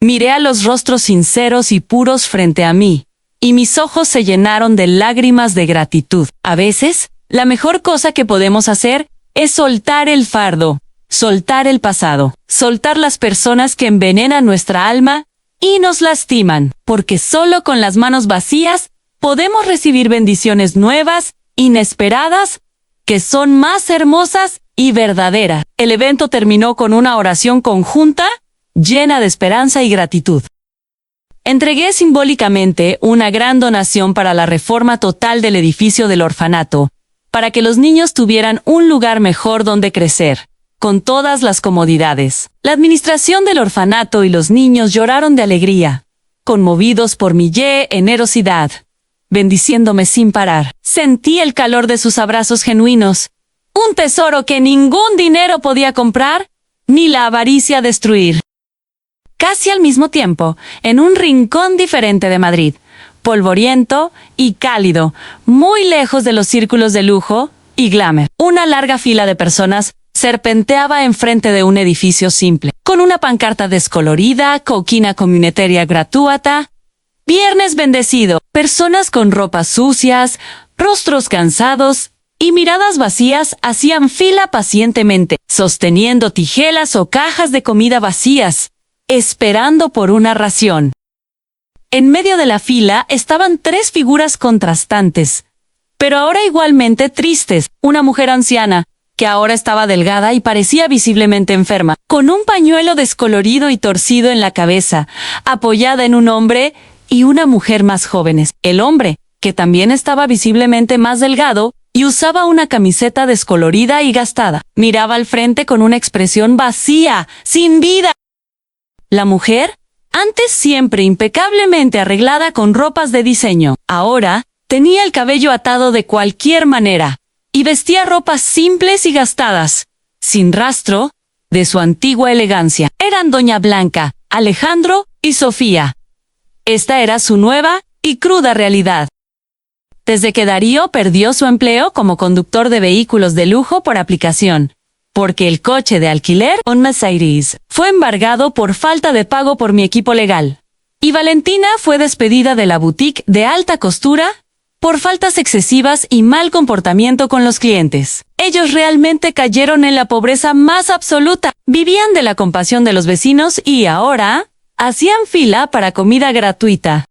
Miré a los rostros sinceros y puros frente a mí, y mis ojos se llenaron de lágrimas de gratitud. A veces, la mejor cosa que podemos hacer es soltar el fardo, soltar el pasado, soltar las personas que envenenan nuestra alma y nos lastiman, porque solo con las manos vacías podemos recibir bendiciones nuevas, inesperadas, que son más hermosas y verdaderas. El evento terminó con una oración conjunta, llena de esperanza y gratitud. Entregué simbólicamente una gran donación para la reforma total del edificio del orfanato, para que los niños tuvieran un lugar mejor donde crecer, con todas las comodidades. La administración del orfanato y los niños lloraron de alegría, conmovidos por mi generosidad, bendiciéndome sin parar. Sentí el calor de sus abrazos genuinos, un tesoro que ningún dinero podía comprar, ni la avaricia destruir. Casi al mismo tiempo, en un rincón diferente de Madrid, polvoriento y cálido, muy lejos de los círculos de lujo y glamour, una larga fila de personas serpenteaba enfrente de un edificio simple, con una pancarta descolorida, coquina comunitaria gratuita, viernes bendecido, personas con ropas sucias, rostros cansados y miradas vacías hacían fila pacientemente, sosteniendo tijeras o cajas de comida vacías, esperando por una ración. En medio de la fila estaban tres figuras contrastantes, pero ahora igualmente tristes. Una mujer anciana, que ahora estaba delgada y parecía visiblemente enferma, con un pañuelo descolorido y torcido en la cabeza, apoyada en un hombre y una mujer más jóvenes. El hombre, que también estaba visiblemente más delgado y usaba una camiseta descolorida y gastada, miraba al frente con una expresión vacía, sin vida. La mujer, antes siempre impecablemente arreglada con ropas de diseño, ahora tenía el cabello atado de cualquier manera y vestía ropas simples y gastadas, sin rastro de su antigua elegancia. Eran Doña Blanca, Alejandro y Sofía. Esta era su nueva y cruda realidad. Desde que Darío perdió su empleo como conductor de vehículos de lujo por aplicación, porque el coche de alquiler, un Mercedes, fue embargado por falta de pago por mi equipo legal. Y Valentina fue despedida de la boutique de alta costura por faltas excesivas y mal comportamiento con los clientes. Ellos realmente cayeron en la pobreza más absoluta, vivían de la compasión de los vecinos y ahora hacían fila para comida gratuita.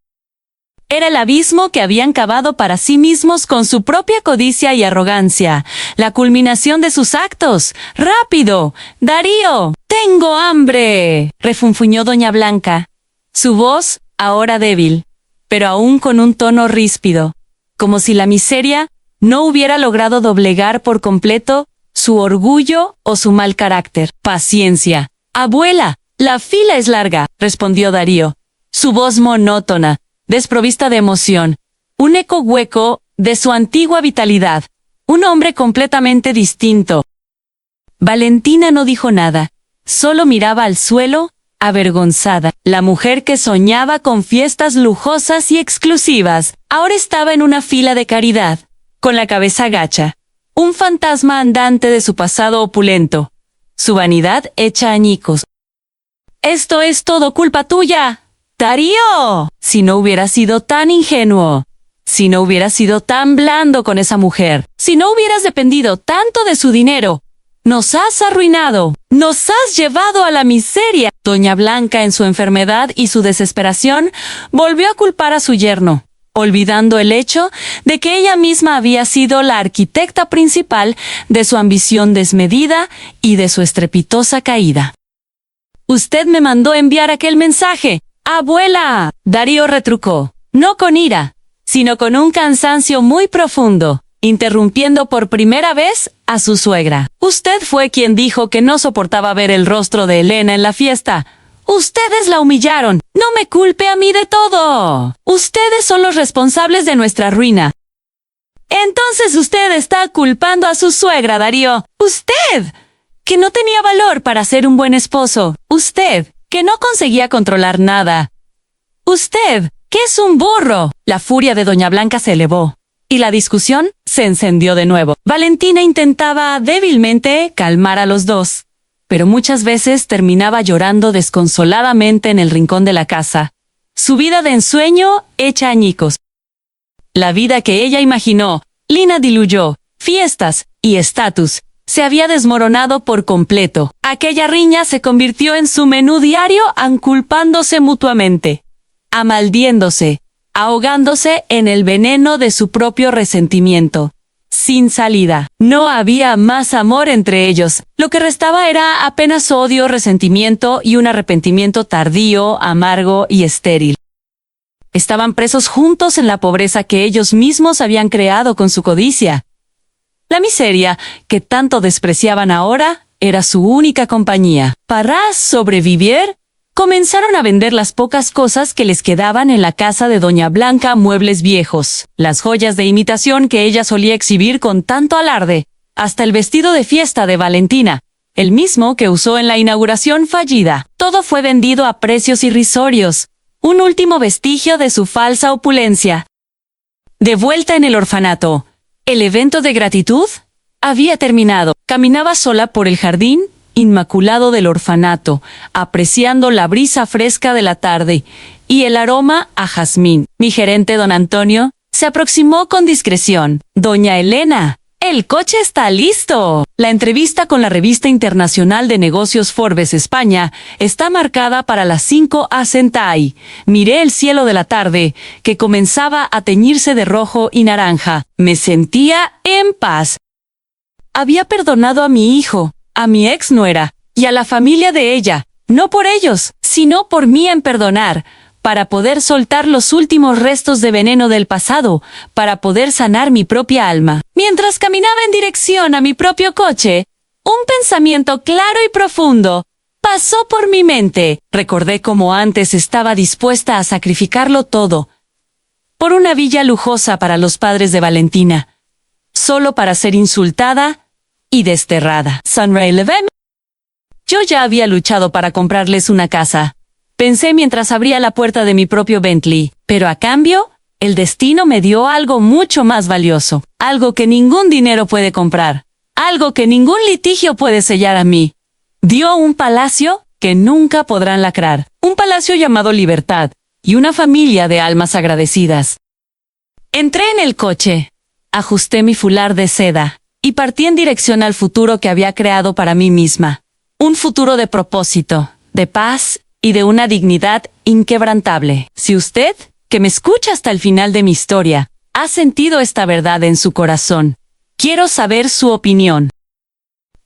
Era el abismo que habían cavado para sí mismos con su propia codicia y arrogancia, la culminación de sus actos. ¡Rápido! ¡Darío! ¡Tengo hambre!, refunfuñó Doña Blanca. Su voz, ahora débil, pero aún con un tono ríspido, como si la miseria no hubiera logrado doblegar por completo su orgullo o su mal carácter. «Paciencia. Abuela, la fila es larga», respondió Darío, su voz monótona, desprovista de emoción, un eco hueco de su antigua vitalidad, un hombre completamente distinto. Valentina no dijo nada, solo miraba al suelo, avergonzada. La mujer que soñaba con fiestas lujosas y exclusivas, ahora estaba en una fila de caridad, con la cabeza gacha, un fantasma andante de su pasado opulento, su vanidad hecha añicos. «Esto es todo culpa tuya, Darío. Si no hubiera sido tan ingenuo, si no hubiera sido tan blando con esa mujer, si no hubieras dependido tanto de su dinero, nos has arruinado, nos has llevado a la miseria». Doña Blanca, en su enfermedad y su desesperación, volvió a culpar a su yerno, olvidando el hecho de que ella misma había sido la arquitecta principal de su ambición desmedida y de su estrepitosa caída. «Usted me mandó enviar aquel mensaje, abuela», Darío retrucó, no con ira, sino con un cansancio muy profundo, interrumpiendo por primera vez a su suegra. «Usted fue quien dijo que no soportaba ver el rostro de Elena en la fiesta. Ustedes la humillaron. No me culpe a mí de todo. Ustedes son los responsables de nuestra ruina». «Entonces usted está culpando a su suegra, Darío. Usted, que no tenía valor para ser un buen esposo. Usted, que no conseguía controlar nada. Usted, que es un burro». La furia de Doña Blanca se elevó, y la discusión se encendió de nuevo. Valentina intentaba débilmente calmar a los dos, pero muchas veces terminaba llorando desconsoladamente en el rincón de la casa, su vida de ensueño hecha añicos. La vida que ella imaginó, Lina diluyó, fiestas y estatus, se había desmoronado por completo. Aquella riña se convirtió en su menú diario, culpándose mutuamente, amaldiéndose, ahogándose en el veneno de su propio resentimiento. Sin salida. No había más amor entre ellos. Lo que restaba era apenas odio, resentimiento y un arrepentimiento tardío, amargo y estéril. Estaban presos juntos en la pobreza que ellos mismos habían creado con su codicia. La miseria, que tanto despreciaban ahora, era su única compañía. Para sobrevivir, comenzaron a vender las pocas cosas que les quedaban en la casa de Doña Blanca, muebles viejos, las joyas de imitación que ella solía exhibir con tanto alarde, hasta el vestido de fiesta de Valentina, el mismo que usó en la inauguración fallida. Todo fue vendido a precios irrisorios, un último vestigio de su falsa opulencia. De vuelta en el orfanato, el evento de gratitud había terminado. Caminaba sola por el jardín inmaculado del orfanato, apreciando la brisa fresca de la tarde y el aroma a jazmín. Mi gerente, don Antonio, se aproximó con discreción. Doña Elena, el coche está listo. La entrevista con la revista internacional de negocios Forbes España está marcada para las 5 a. Miré el cielo de la tarde, que comenzaba a teñirse de rojo y naranja. Me sentía en paz. Había perdonado a mi hijo, a mi ex nuera y a la familia de ella, no por ellos, sino por mí en perdonar, para poder soltar los últimos restos de veneno del pasado, para poder sanar mi propia alma. Mientras caminaba en dirección a mi propio coche, un pensamiento claro y profundo pasó por mi mente. Recordé cómo antes estaba dispuesta a sacrificarlo todo, por una villa lujosa para los padres de Valentina, solo para ser insultada y desterrada. Sunray Leven. Yo ya había luchado para comprarles una casa. Pensé mientras abría la puerta de mi propio Bentley, pero a cambio, el destino me dio algo mucho más valioso, algo que ningún dinero puede comprar, algo que ningún litigio puede sellar a mí. Dio un palacio que nunca podrán lacrar, un palacio llamado Libertad, y una familia de almas agradecidas. Entré en el coche, ajusté mi fular de seda, y partí en dirección al futuro que había creado para mí misma. Un futuro de propósito, de paz y de una dignidad inquebrantable. Si usted, que me escucha hasta el final de mi historia, ha sentido esta verdad en su corazón, quiero saber su opinión.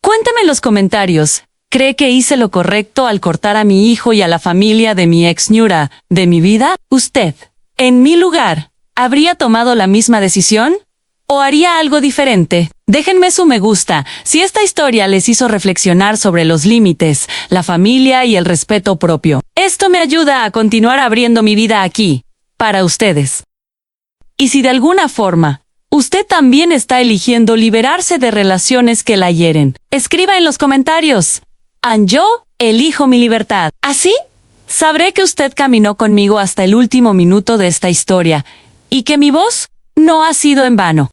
Cuéntame en los comentarios, ¿cree que hice lo correcto al cortar a mi hijo y a la familia de mi ex ñura de mi vida? ¿Usted, en mi lugar, habría tomado la misma decisión? ¿O haría algo diferente? Déjenme su me gusta si esta historia les hizo reflexionar sobre los límites, la familia y el respeto propio. Esto me ayuda a continuar abriendo mi vida aquí, para ustedes. Y si de alguna forma, usted también está eligiendo liberarse de relaciones que la hieren, escriba en los comentarios. Yo elijo mi libertad. Así, sabré que usted caminó conmigo hasta el último minuto de esta historia, y que mi voz no ha sido en vano.